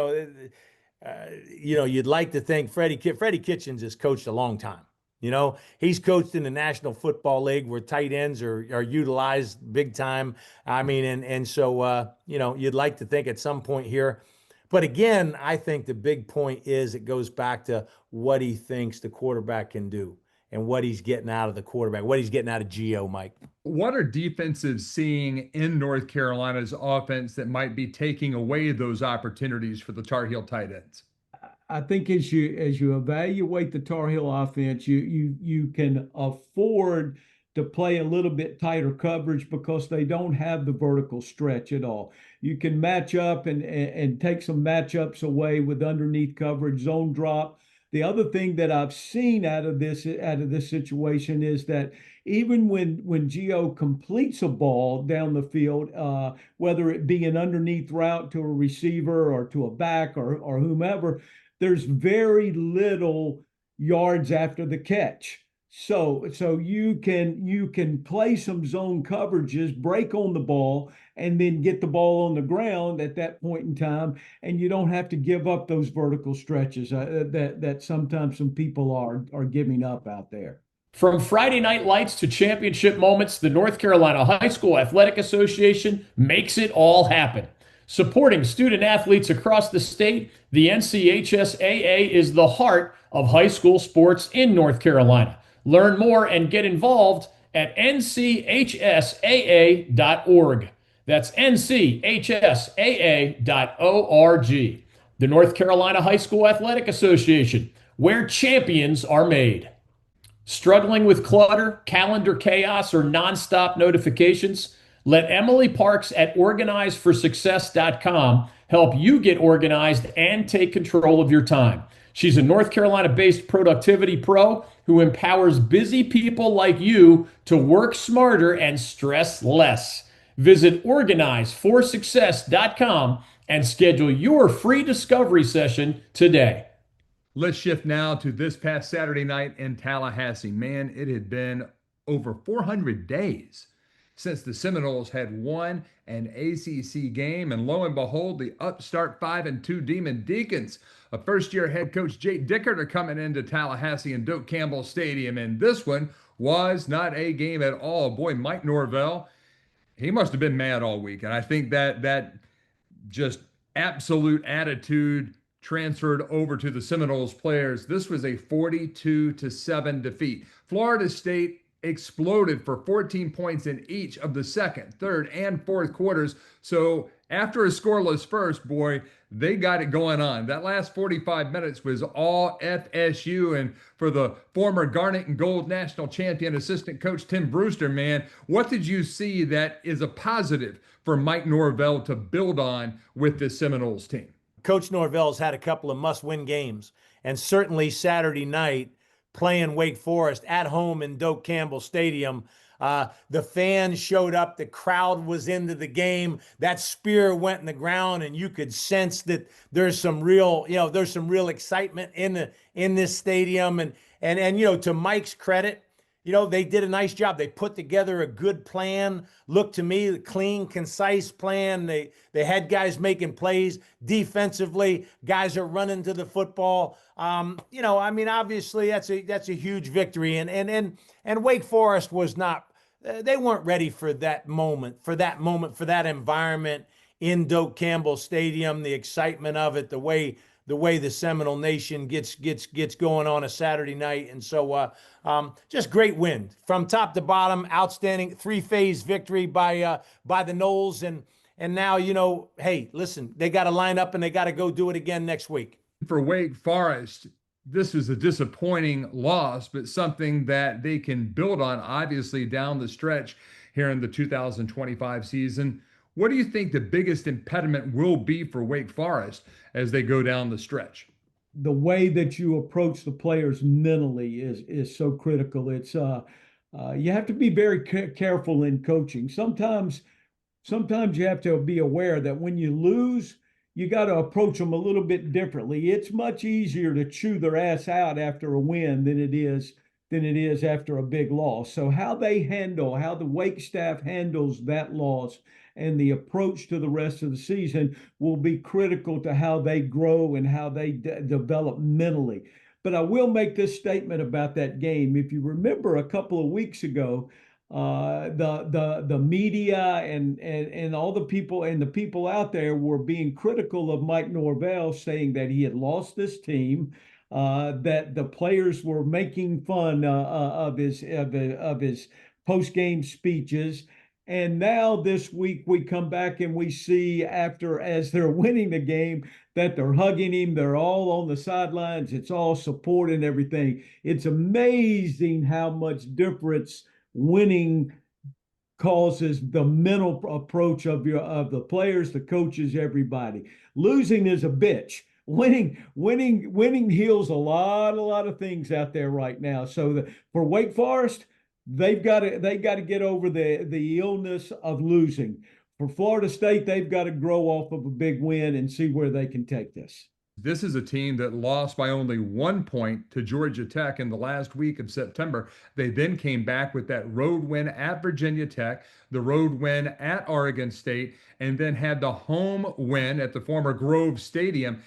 you'd like to think Freddie Kitchens has coached a long time. He's coached in the National Football League where tight ends are utilized big time. So you'd like to think at some point here. But again, I think the big point is it goes back to what he thinks the quarterback can do and what he's getting out of the quarterback, what he's getting out of Gio, Mike. What are defenses seeing in North Carolina's offense that might be taking away those opportunities for the Tar Heel tight ends? I think as you evaluate the Tar Heel offense, you can afford to play a little bit tighter coverage because they don't have the vertical stretch at all. You can match up and take some matchups away with underneath coverage, zone drop. The other thing that I've seen out of this situation is that even when Gio completes a ball down the field, whether it be an underneath route to a receiver or to a back or whomever, there's very little yards after the catch. So you can play some zone coverages, break on the ball, and then get the ball on the ground at that point in time, and you don't have to give up those vertical stretches that sometimes some people are giving up out there. From Friday night lights to championship moments, the North Carolina High School Athletic Association makes it all happen. Supporting student athletes across the state, the NCHSAA is the heart of high school sports in North Carolina. Learn more and get involved at nchsaa.org. That's nchsaa.org. The North Carolina High School Athletic Association, where champions are made. Struggling with clutter, calendar chaos, or nonstop notifications? Let Emily Parks at OrganizeForSuccess.com help you get organized and take control of your time. She's a North Carolina-based productivity pro who empowers busy people like you to work smarter and stress less. Visit OrganizeForSuccess.com and schedule your free discovery session today. Let's shift now to this past Saturday night in Tallahassee. Man, it had been over 400 days since the Seminoles had won an ACC game, and lo and behold, the upstart 5-2 Demon Deacons, a first-year head coach Jake Dickert, are coming into Tallahassee and Doak Campbell Stadium, and this one was not a game at all. Boy, Mike Norvell, he must have been mad all week, and I think that just absolute attitude transferred over to the Seminoles players. This was a 42-7 defeat. Florida State exploded for 14 points in each of the second, third, and fourth quarters. So after a scoreless first, boy, they got it going on. That last 45 minutes was all FSU. And for the former Garnet and Gold national champion assistant coach Tim Brewster, man, what did you see that is a positive for Mike Norvell to build on with this Seminoles team? Coach Norvell's had a couple of must-win games, and certainly Saturday night playing Wake Forest at home in Doak Campbell Stadium. The fans showed up. The crowd was into the game. That spear went in the ground, and you could sense that there's some real excitement in this stadium. And to Mike's credit, they did a nice job. They put together a good plan. Looked to me, the clean, concise plan. They had guys making plays defensively. Guys are running to the football. Obviously that's a huge victory. And Wake Forest was not. They weren't ready for that moment, for that environment in Doak Campbell Stadium. The excitement of it, the way the Seminole Nation gets going on a Saturday night. And so just great win from top to bottom, outstanding 3-phase victory by the Noles. And now, hey, listen, they got to line up and they got to go do it again next week. For Wake Forest, this was a disappointing loss, but something that they can build on, obviously, down the stretch here in the 2025 season. What do you think the biggest impediment will be for Wake Forest as they go down the stretch? The way that you approach the players mentally is so critical. It's you have to be very careful in coaching. Sometimes you have to be aware that when you lose, you got to approach them a little bit differently. It's much easier to chew their ass out after a win than it is after a big loss. So how the Wake staff handles that loss and the approach to the rest of the season will be critical to how they grow and how they develop mentally. But I will make this statement about that game. If you remember a couple of weeks ago, the media and all the people out there were being critical of Mike Norvell, saying that he had lost this team, that the players were making fun of his post-game speeches. And now this week we come back and we see as they're winning the game that they're hugging him. They're all on the sidelines. It's all support and everything. It's amazing how much difference winning causes the mental approach of the players, the coaches, everybody. Losing is a bitch. Winning heals a lot of things out there right now. So for Wake Forest, they've got to get over the illness of losing. For Florida State, they've got to grow off of a big win and see where they can take this. This is a team that lost by only 1 point to Georgia Tech in the last week of September. They then came back with that road win at Virginia Tech, the road win at Oregon State, and then had the home win at the former Grove Stadium,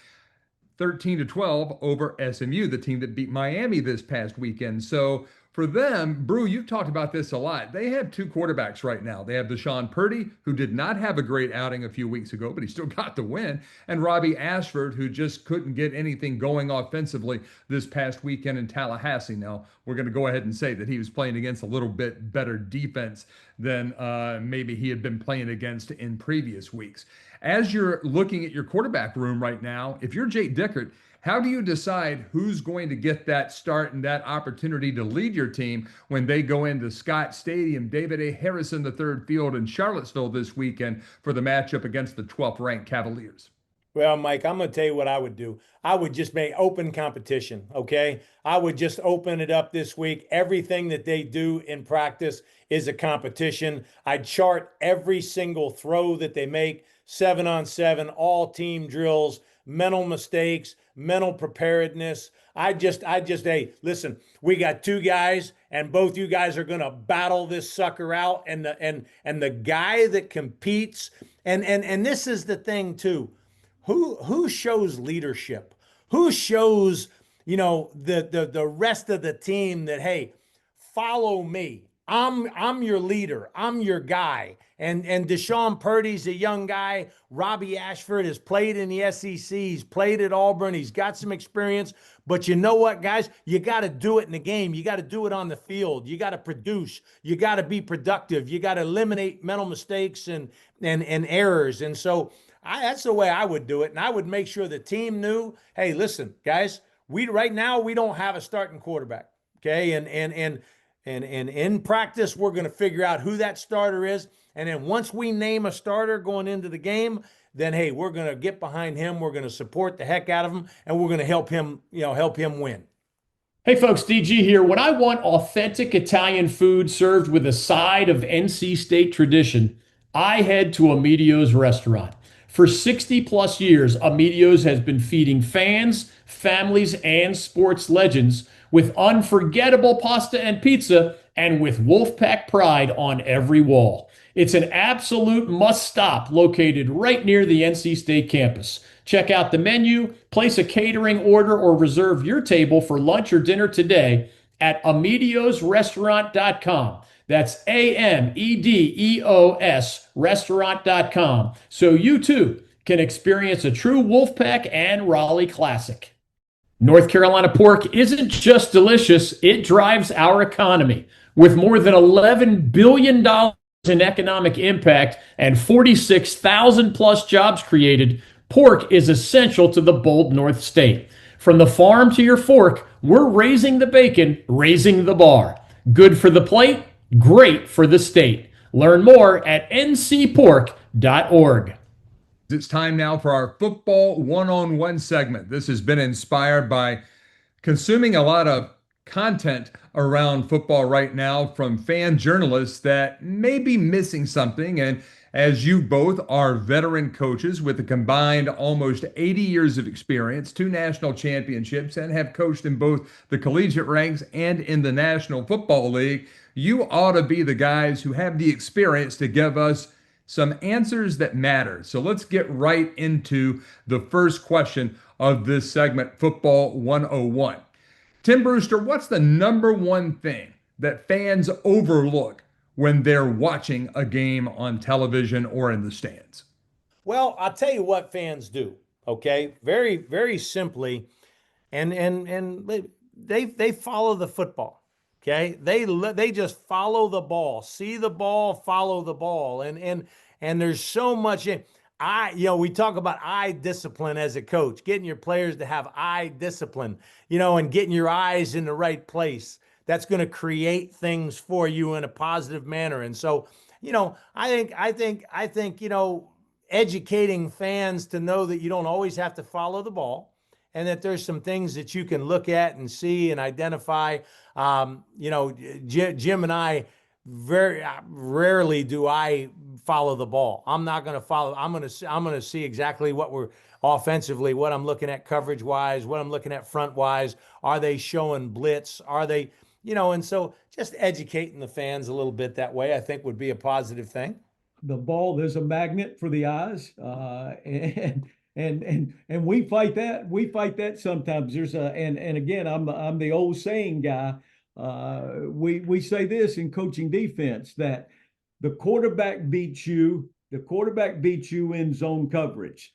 13-12 over SMU, the team that beat Miami this past weekend. So for them, Brew, you've talked about this a lot. They have two quarterbacks right now. They have Deshaun Purdy, who did not have a great outing a few weeks ago, but he still got the win, and Robbie Ashford, who just couldn't get anything going offensively this past weekend in Tallahassee. Now, we're going to go ahead and say that he was playing against a little bit better defense than maybe he had been playing against in previous weeks. As you're looking at your quarterback room right now, if you're Jake Dickert, how do you decide who's going to get that start and that opportunity to lead your team when they go into Scott Stadium, David A. Harrison III Field in Charlottesville this weekend for the matchup against the 12th ranked Cavaliers? Well, Mike, I'm going to tell you what I would do. I would just make open competition, okay? I would just open it up this week. Everything that they do in practice is a competition. I'd chart every single throw that they make, 7-on-7, all team drills, mental mistakes, mental preparedness. Hey, listen, we got two guys and both you guys are going to battle this sucker out. And the guy that competes, and this is the thing too, who shows leadership, who shows, the rest of the team that, hey, follow me. I'm your leader. I'm your guy. And Deshaun Purdy's a young guy. Robbie Ashford has played in the SEC. He's played at Auburn. He's got some experience. But you know what, guys? You got to do it in the game. You got to do it on the field. You got to produce. You got to be productive. You got to eliminate mental mistakes and errors. And so that's the way I would do it. And I would make sure the team knew, hey, listen, guys, right now we don't have a starting quarterback. Okay. And in practice, we're going to figure out who that starter is. And then once we name a starter going into the game, then, hey, we're going to get behind him. We're going to support the heck out of him, and we're going to help him win. Hey folks, DG here. When I want authentic Italian food served with a side of NC State tradition, I head to Amedio's restaurant. For 60 plus years, Amedio's has been feeding fans, families, and sports legends with unforgettable pasta and pizza and with Wolfpack pride on every wall. It's an absolute must-stop located right near the NC State campus. Check out the menu, place a catering order, or reserve your table for lunch or dinner today at amediosrestaurant.com. That's AMEDEOS restaurant.com. So you too can experience a true Wolfpack and Raleigh classic. North Carolina pork isn't just delicious, it drives our economy. With more than $11 billion in economic impact and 46,000 plus jobs created, pork is essential to the bold North State. From the farm to your fork, we're raising the bacon, raising the bar. Good for the plate, great for the state. Learn more at ncpork.org. It's time now for our football one-on-one segment. This has been inspired by consuming a lot of content around football right now from fan journalists that may be missing something. And as you both are veteran coaches with a combined almost 80 years of experience, 2 national championships, and have coached in both the collegiate ranks and in the National Football League, you ought to be the guys who have the experience to give us some answers that matter. So let's get right into the first question of this segment, Football 101. Tim Brewster, what's the number one thing that fans overlook when they're watching a game on television or in the stands? Well, I'll tell you what fans do, okay? Very, very simply, and they follow the football. Okay, they just follow the ball, see the ball, follow the ball, and there's so much in. We talk about eye discipline as a coach, getting your players to have eye discipline, and getting your eyes in the right place. That's going to create things for you in a positive manner. And so, I think, educating fans to know that you don't always have to follow the ball, and that there's some things that you can look at and see and identify. Jim and I, very rarely do I follow the ball. I'm not going to follow. I'm going to see exactly what we're offensively, what I'm looking at coverage wise, what I'm looking at front wise. Are they showing blitz? Are they, and so just educating the fans a little bit that way, I think would be a positive thing. The ball is a magnet for the eyes, and we fight that. We fight that sometimes. There's and again, I'm the old saying guy. We say this in coaching defense, that the quarterback beats you. The quarterback beats you in zone coverage.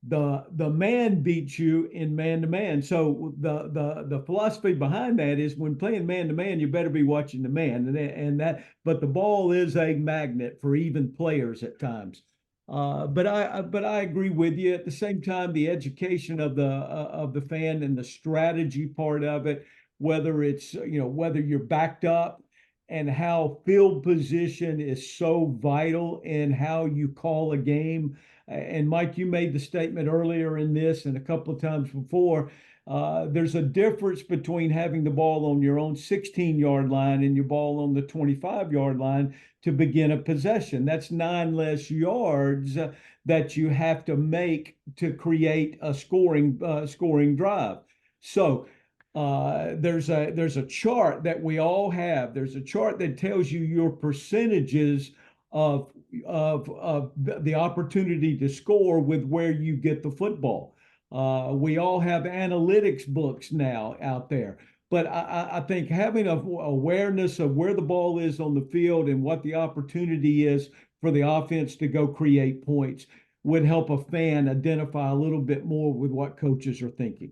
The man beats you in man-to-man. So the philosophy behind that is, when playing man-to-man, you better be watching the man, but the ball is a magnet for even players at times. But I agree with you. At the same time, the education of the fan and the strategy part of it, whether it's whether you're backed up, and how field position is so vital in how you call a game. And Mike, you made the statement earlier in this and a couple of times before. There's a difference between having the ball on your own 16-yard line and your ball on the 25-yard line to begin a possession. That's 9 less yards that you have to make to create a scoring drive. So there's a chart that we all have. There's a chart that tells you your percentages of the opportunity to score with where you get the football. We all have analytics books now out there, but I think having an awareness of where the ball is on the field and what the opportunity is for the offense to go create points would help a fan identify a little bit more with what coaches are thinking.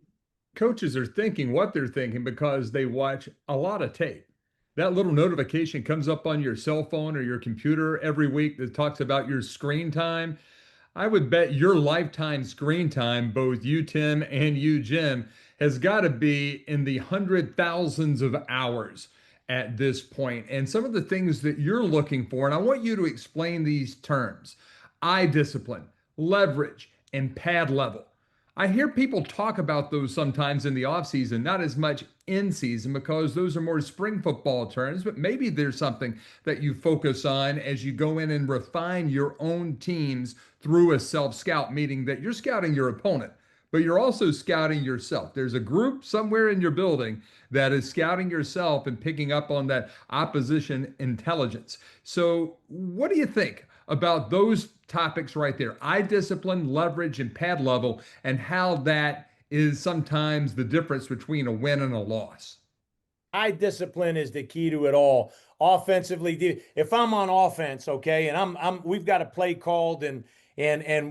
Coaches are thinking what they're thinking because they watch a lot of tape. That little notification comes up on your cell phone or your computer every week that talks about your screen time. I would bet your lifetime screen time, both you, Tim, and you, Jim, has got to be in the 100,000s of hours at this point. And some of the things that you're looking for, and I want you to explain these terms: eye discipline, leverage, and pad level. I hear people talk about those sometimes in the offseason, not as much in season, because those are more spring football terms, but maybe there's something that you focus on as you go in and refine your own teams through a self-scout, meaning that you're scouting your opponent, but you're also scouting yourself. There's a group somewhere in your building that is scouting yourself and picking up on that opposition intelligence. So what do you think about those topics right there? Eye discipline, leverage, and pad level, and how that is sometimes the difference between a win and a loss. Eye discipline is the key to it all. Offensively, if I'm on offense, okay, and we've got a play called, and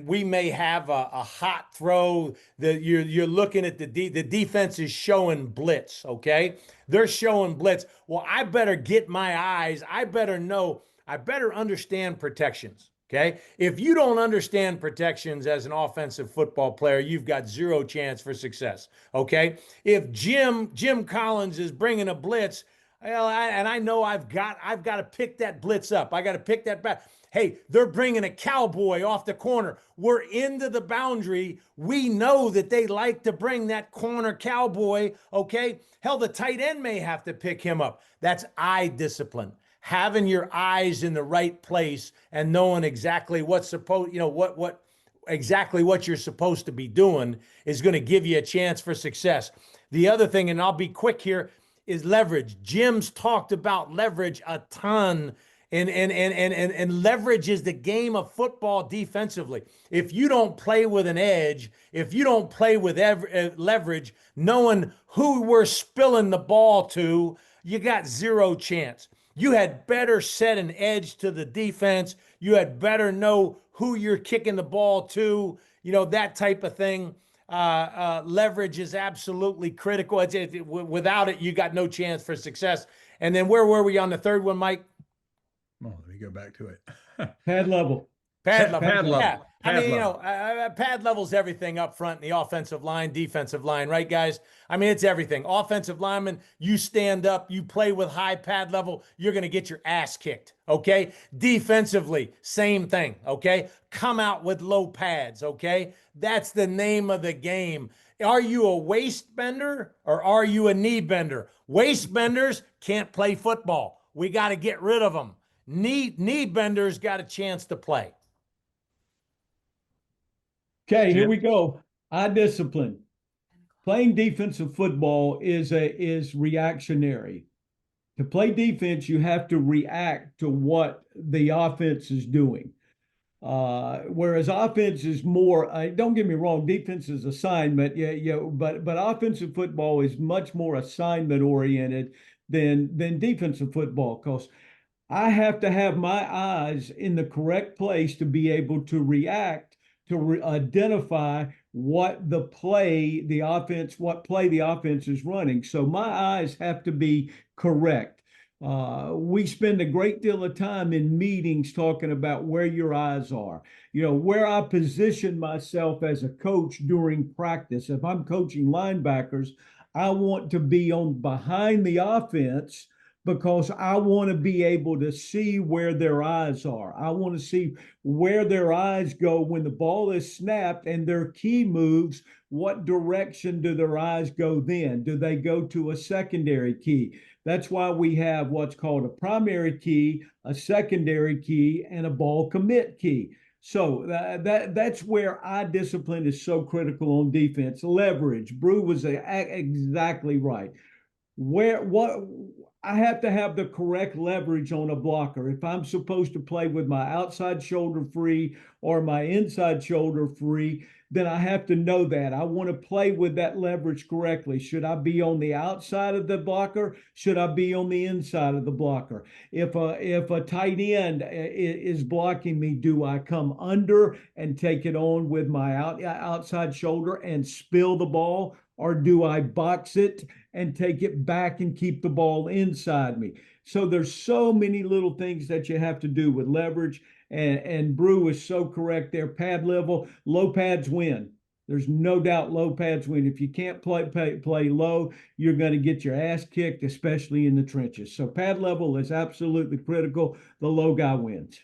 we may have a hot throw that you're looking at the defense is showing blitz, okay? They're showing blitz. Well, I better get my eyes. I better understand protections. Okay. If you don't understand protections as an offensive football player, you've got zero chance for success. Okay. If Jim Collins is bringing a blitz, well, I know I've got to pick that blitz up. I got to pick that back. Hey, they're bringing a cowboy off the corner. We're into the boundary. We know that they like to bring that corner cowboy. Okay. Hell, the tight end may have to pick him up. That's eye discipline. Having your eyes in the right place and knowing exactly exactly what you're supposed to be doing is going to give you a chance for success. The other thing, and I'll be quick here, is leverage. Jim's talked about leverage a ton, and leverage is the game of football defensively. If you don't play with an edge, if you don't play with leverage, knowing who we're spilling the ball to, you got zero chance. You had better set an edge to the defense. You had better know who you're kicking the ball to, that type of thing. Leverage is absolutely critical. Without it, you got no chance for success. And then where were we on the third one, Mike? Oh, let me go back to it. Pad level. Pad level. Pad level. Yeah. Pad level. Pad level's everything up front in the offensive line, defensive line, right, guys? It's everything. Offensive lineman, you stand up, you play with high pad level, you're going to get your ass kicked, okay? Defensively, same thing, okay? Come out with low pads, okay? That's the name of the game. Are you a waist bender or are you a knee bender? Waist benders can't play football. We got to get rid of them. Knee benders got a chance to play. Okay, here we go. Eye discipline. Playing defensive football is reactionary. To play defense, you have to react to what the offense is doing. Whereas offense is more, don't get me wrong, defense is assignment, but offensive football is much more assignment oriented than defensive football, because I have to have my eyes in the correct place to be able to react, to identify what play the offense is running. So my eyes have to be correct. We spend a great deal of time in meetings talking about where your eyes are. Where I position myself as a coach during practice. If I'm coaching linebackers, I want to be on behind the offense, because I want to be able to see where their eyes are. I want to see where their eyes go when the ball is snapped and their key moves. What direction do their eyes go then? Do they go to a secondary key? That's why we have what's called a primary key, a secondary key, and a ball commit key. So that's where eye discipline is so critical on defense. Leverage. Brew was exactly right. I have to have the correct leverage on a blocker. If I'm supposed to play with my outside shoulder free or my inside shoulder free, then I have to know that. I want to play with that leverage correctly. Should I be on the outside of the blocker? Should I be on the inside of the blocker? If a tight end is blocking me, do I come under and take it on with my outside shoulder and spill the ball? Or do I box it and take it back and keep the ball inside me? So there's so many little things that you have to do with leverage. And Brew is so correct there. Pad level, low pads win. There's no doubt low pads win. If you can't play low, you're going to get your ass kicked, especially in the trenches. So pad level is absolutely critical. The low guy wins.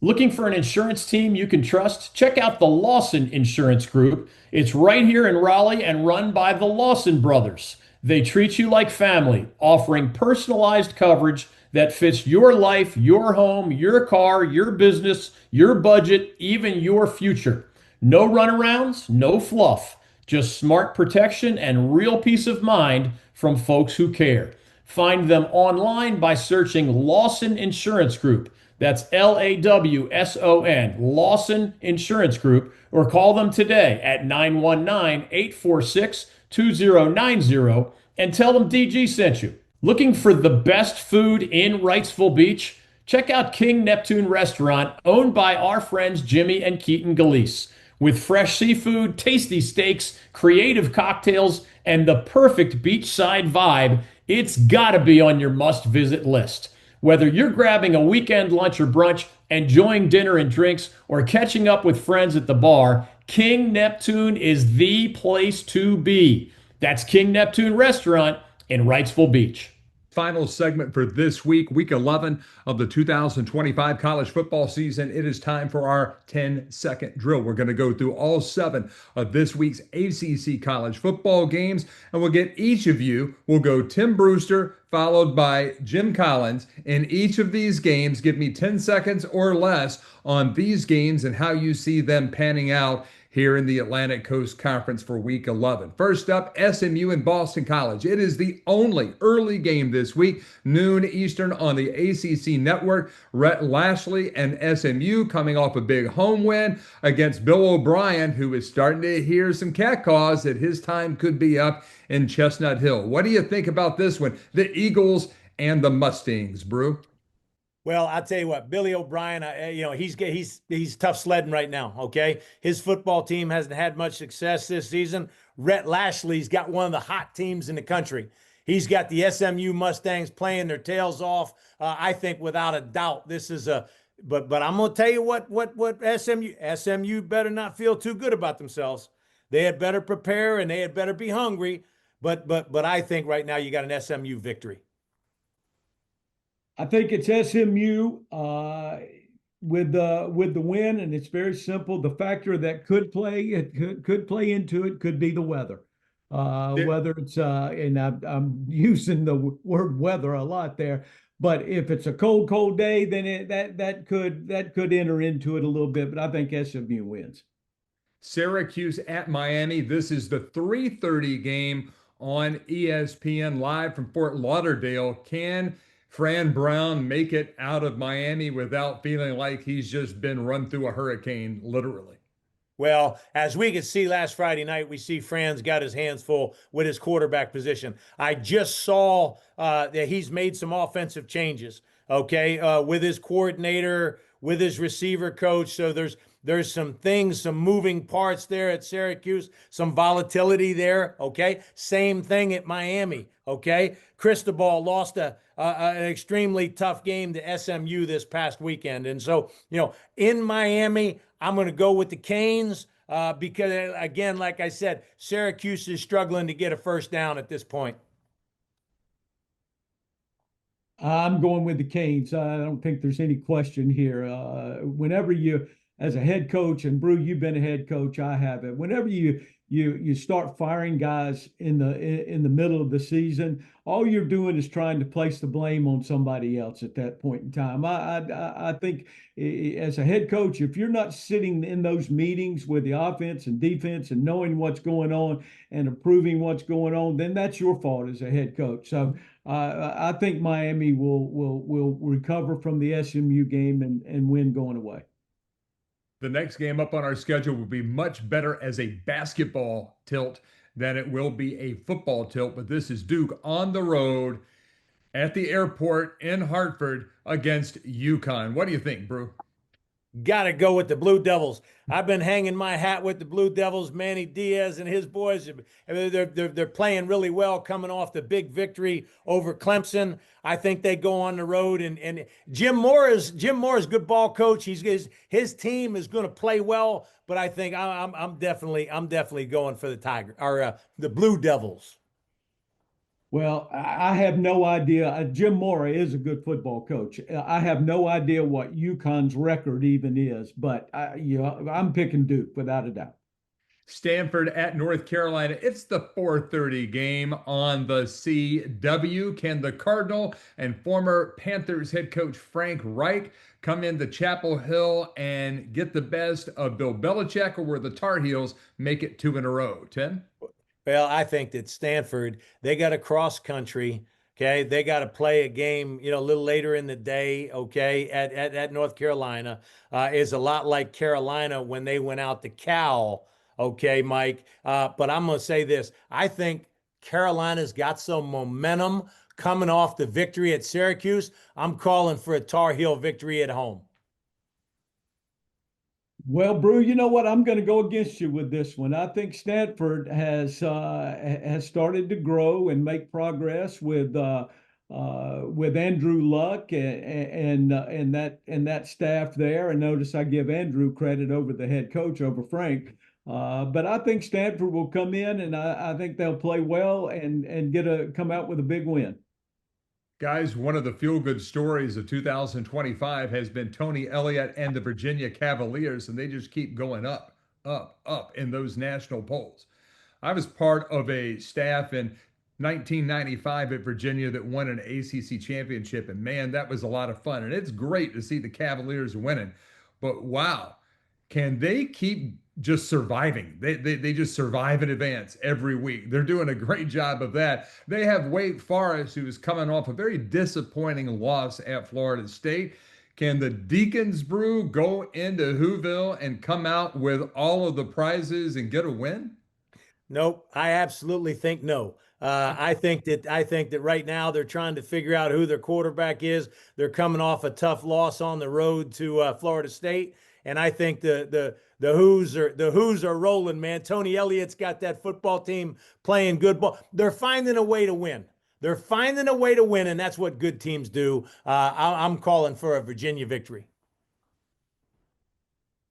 Looking for an insurance team you can trust? Check out the Lawson Insurance Group. It's right here in Raleigh and run by the Lawson brothers. They treat you like family, offering personalized coverage that fits your life, your home, your car, your business, your budget, even your future. No runarounds, no fluff. Just smart protection and real peace of mind from folks who care. Find them online by searching Lawson Insurance Group. That's Lawson, Lawson Insurance Group, or call them today at 919-846-2090 and tell them DG sent you. Looking for the best food in Wrightsville Beach? Check out King Neptune Restaurant, owned by our friends Jimmy and Keaton Galeese. With fresh seafood, tasty steaks, creative cocktails, and the perfect beachside vibe, it's gotta be on your must-visit list. Whether you're grabbing a weekend lunch or brunch, enjoying dinner and drinks, or catching up with friends at the bar, King Neptune is the place to be. That's King Neptune Restaurant in Wrightsville Beach. Final segment for this week, week 11 of the 2025 college football season. It is time for our 10-second drill. We're going to go through all 7 of this week's ACC college football games, and we'll get each of you. We'll go Tim Brewster, followed by Jim Collins. In each of these games, give me 10 seconds or less on these games and how you see them panning out here in the Atlantic Coast Conference for Week 11. First up, SMU and Boston College. It is the only early game this week, noon Eastern on the ACC Network. Rhett Lashley and SMU coming off a big home win against Bill O'Brien, who is starting to hear some catcaws that his time could be up in Chestnut Hill. What do you think about this one? The Eagles and the Mustangs, Brew? Well, I'll tell you what, Billy O'Brien, he's tough sledding right now, okay? His football team hasn't had much success this season. Rhett Lashley's got one of the hot teams in the country. He's got the SMU Mustangs playing their tails off. I think without a doubt, this is but I'm going to tell you what SMU better not feel too good about themselves. They had better prepare and they had better be hungry. But I think right now you got an SMU victory. I think it's SMU with the win, and it's very simple. The factor that could play into it could be the weather. Whether it's and I'm using the word weather a lot there, but if it's a cold day, then that could enter into it a little bit. But I think SMU wins. Syracuse at Miami. This is the 3:30 game on ESPN live from Fort Lauderdale. Can Fran Brown make it out of Miami without feeling like he's just been run through a hurricane, literally? Well, as we could see last Friday night, we see Fran's got his hands full with his quarterback position. I just saw that he's made some offensive changes, okay, with his coordinator, with his receiver coach. So there's some things, some moving parts there at Syracuse, some volatility there, okay? Same thing at Miami, okay? Cristobal lost an extremely tough game to SMU this past weekend. And so, in Miami, I'm going to go with the Canes because, again, like I said, Syracuse is struggling to get a first down at this point. I'm going with the Canes. I don't think there's any question here. Whenever you, as a head coach, and Brew, you've been a head coach, I haven't. Whenever you start firing guys in the middle of the season, all you're doing is trying to place the blame on somebody else at that point in time. I think as a head coach, if you're not sitting in those meetings with the offense and defense and knowing what's going on and approving what's going on, then that's your fault as a head coach. So I think Miami will recover from the SMU game and win going away. The next game up on our schedule will be much better as a basketball tilt than it will be a football tilt, but this is Duke on the road at the airport in Hartford against UConn. What do you think, Brew? Got to go with the Blue Devils. I've been hanging my hat with the Blue Devils. Manny Diaz and his boys, they're playing really well coming off the big victory over Clemson. I think they go on the road, and Jim Moore is a good ball coach. His team is going to play well, but I think I'm definitely going for the Blue Devils. Well, I have no idea. Jim Mora is a good football coach. I have no idea what UConn's record even is, but I'm picking Duke without a doubt. Stanford at North Carolina. It's the 4:30 game on the CW. Can the Cardinal and former Panthers head coach Frank Reich come into Chapel Hill and get the best of Bill Belichick, or will the Tar Heels make it 2 in a row? Tim? Well, I think that Stanford, they got a cross country. Okay. They got to play a game, a little later in the day. Okay. At North Carolina is a lot like Carolina when they went out to Cal. Okay, Mike. But I'm going to say this. I think Carolina's got some momentum coming off the victory at Syracuse. I'm calling for a Tar Heel victory at home. Well, Brew, you know what? I'm going to go against you with this one. I think Stanford has started to grow and make progress with Andrew Luck and that staff there. And notice I give Andrew credit over the head coach over Frank. But I think Stanford will come in, and I think they'll play well and come out with a big win. Guys, one of the feel-good stories of 2025 has been Tony Elliott and the Virginia Cavaliers, and they just keep going up, up, up in those national polls. I was part of a staff in 1995 at Virginia that won an ACC championship, and man, that was a lot of fun. And it's great to see the Cavaliers winning. But wow, can they keep just surviving? They just survive in advance every week. They're doing a great job of that. They have Wake Forest, who is coming off a very disappointing loss at Florida State. Can the Deacons Brew go into Whoville and come out with all of the prizes and get a win? Nope, I absolutely think no. I think that right now they're trying to figure out who their quarterback is. They're coming off a tough loss on the road to Florida State, and I think the Who's are rolling, man. Tony Elliott's got that football team playing good ball. They're finding a way to win. They're finding a way to win, and that's what good teams do. I'm calling for a Virginia victory.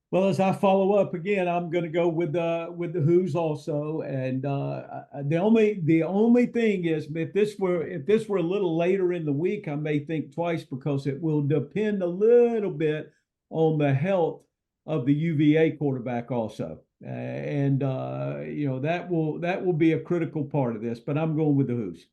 Well, as I follow up again, I'm going to go with the Who's also, and the only thing is if this were a little later in the week, I may think twice because it will depend a little bit on the health of the UVA quarterback also, and that will be a critical part of this. But I'm going with the Who's.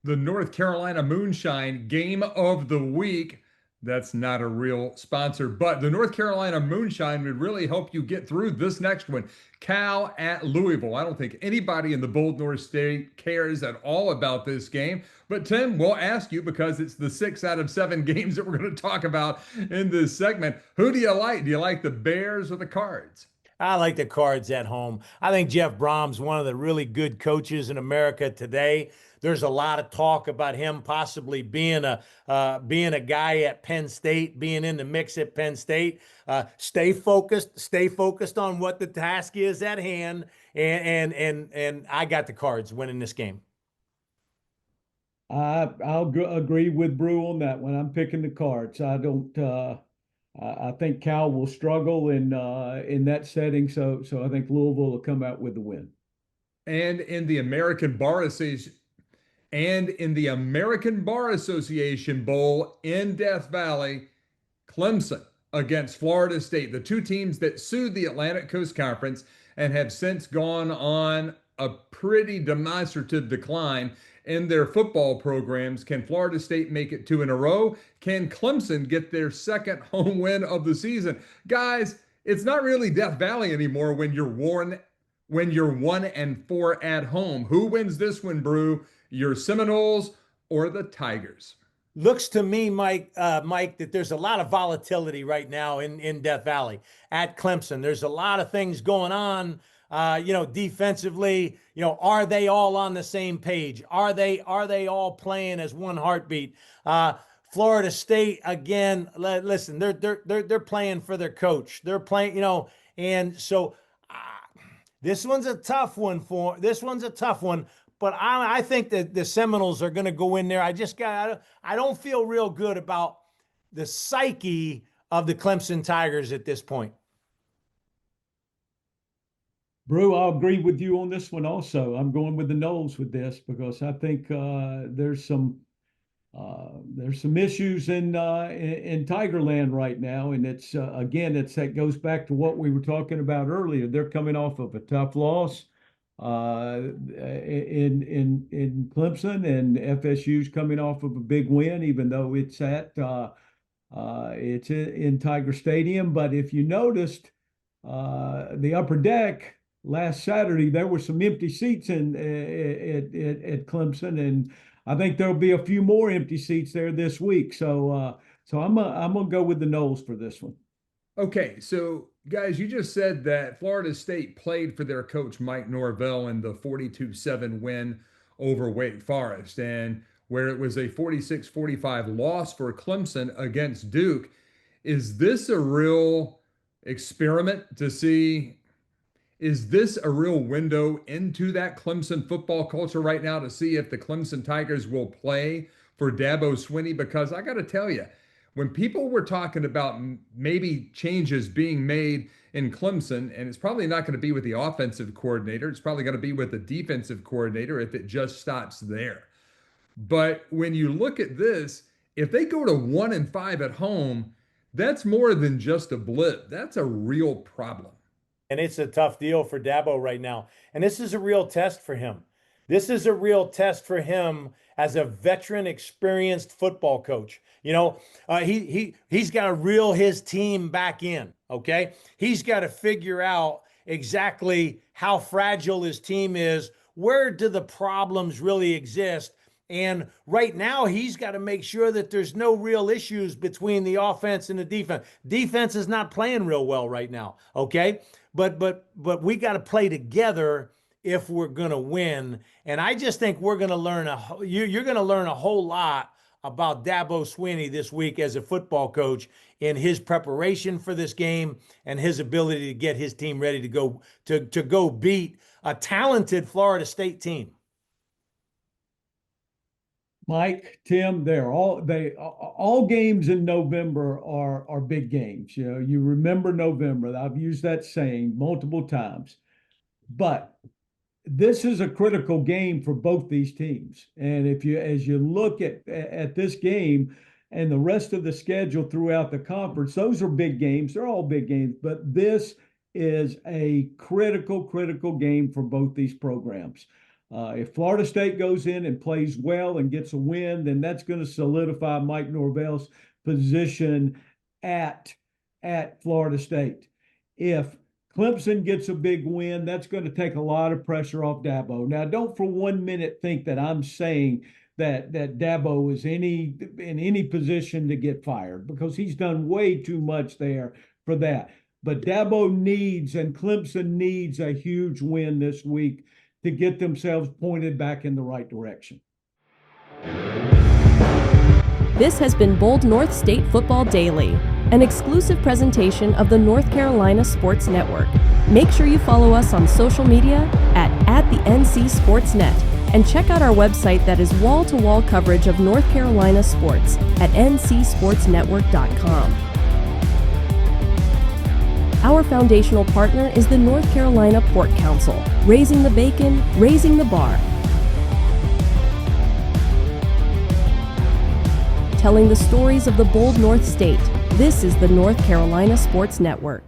The North Carolina Moonshine game of the week. That's not a real sponsor, but the North Carolina Moonshine would really help you get through this next one. Cal at Louisville. I don't think anybody in the bold North State cares at all about this game. But Tim, we'll ask you because it's the 6 out of 7 games that we're going to talk about in this segment. Who do you like? Do you like the Bears or the Cards? I like the Cards at home. I think Jeff Brom's one of the really good coaches in America today. There's a lot of talk about him possibly being a guy at Penn State, being in the mix at Penn State. Stay focused on what the task is at hand, and I got the Cards winning this game. I'll agree with Brew on that one. I'm picking the Cards. I don't. I think Cal will struggle in that setting, so I think Louisville will come out with the win. And in the American Bar Association Bowl in Death Valley, Clemson against Florida State, the two teams that sued the Atlantic Coast Conference and have since gone on a pretty demonstrative decline in their football programs. Can Florida State make it 2 in a row? Can Clemson get their second home win of the season? Guys, it's not really Death Valley anymore when you're 1-4 at home. Who wins this one, Brew? Your Seminoles or the Tigers? Looks to me, Mike, that there's a lot of volatility right now in Death Valley at Clemson. There's a lot of things going on. Defensively, are they all on the same page? Are they all playing as one heartbeat? Florida State, again, listen, they're playing for their coach. They're playing, and so this one's a tough one. But I think that the Seminoles are going to go in there. I don't feel real good about the psyche of the Clemson Tigers at this point. Brew, I'll agree with you on this one also. I'm going with the Noles with this because I think there's some There's some issues in Tigerland right now, and it's again, that goes back to what we were talking about earlier. They're coming off of a tough loss in Clemson, and FSU's coming off of a big win, even though it's in Tiger Stadium. But if you noticed, the upper deck last Saturday, there were some empty seats at Clemson, and I think there'll be a few more empty seats there this week. So I'm gonna go with the Noles for this one. Okay, so guys, you just said that Florida State played for their coach Mike Norvell in the 42-7 win over Wake Forest, and where it was a 46-45 loss for Clemson against Duke. Is this a real experiment to see? Is this a real window into that Clemson football culture right now to see if the Clemson Tigers will play for Dabo Swinney? Because I got to tell you, when people were talking about maybe changes being made in Clemson, and it's probably not going to be with the offensive coordinator, it's probably going to be with the defensive coordinator if it just stops there. But when you look at this, if they go to 1-5 at home, that's more than just a blip. That's a real problem. And it's a tough deal for Dabo right now. And this is a real test for him. This is a real test for him as a veteran, experienced football coach. You know, he's got to reel his team back in, okay? He's got to figure out exactly how fragile his team is. Where do the problems really exist? And right now, he's got to make sure that there's no real issues between the offense and the defense. Defense is not playing real well right now, okay? But we got to play together if we're going to win. And I just think we're going to learn you're going to learn a whole lot about Dabo Swinney this week as a football coach in his preparation for this game and his ability to get his team ready to go beat a talented Florida State team. Mike, Tim, all games in November are big games. You know, you remember November. I've used that saying multiple times. But this is a critical game for both these teams. And as you look at this game and the rest of the schedule throughout the conference, those are big games. They're all big games, but this is a critical game for both these programs. If Florida State goes in and plays well and gets a win, then that's going to solidify Mike Norvell's position at Florida State. If Clemson gets a big win, that's going to take a lot of pressure off Dabo. Now, don't for 1 minute think that I'm saying that Dabo is in any position to get fired, because he's done way too much there for that. But Dabo needs, and Clemson needs, a huge win this week to get themselves pointed back in the right direction. This has been Bold North State Football Daily, an exclusive presentation of the North Carolina Sports Network. Make sure you follow us on social media at the NC Sports Net, and check out our website that is wall-to-wall coverage of North Carolina sports at ncsportsnetwork.com. Our foundational partner is the North Carolina Pork Council, raising the bacon, raising the bar. Telling the stories of the bold North State, this is the North Carolina Sports Network.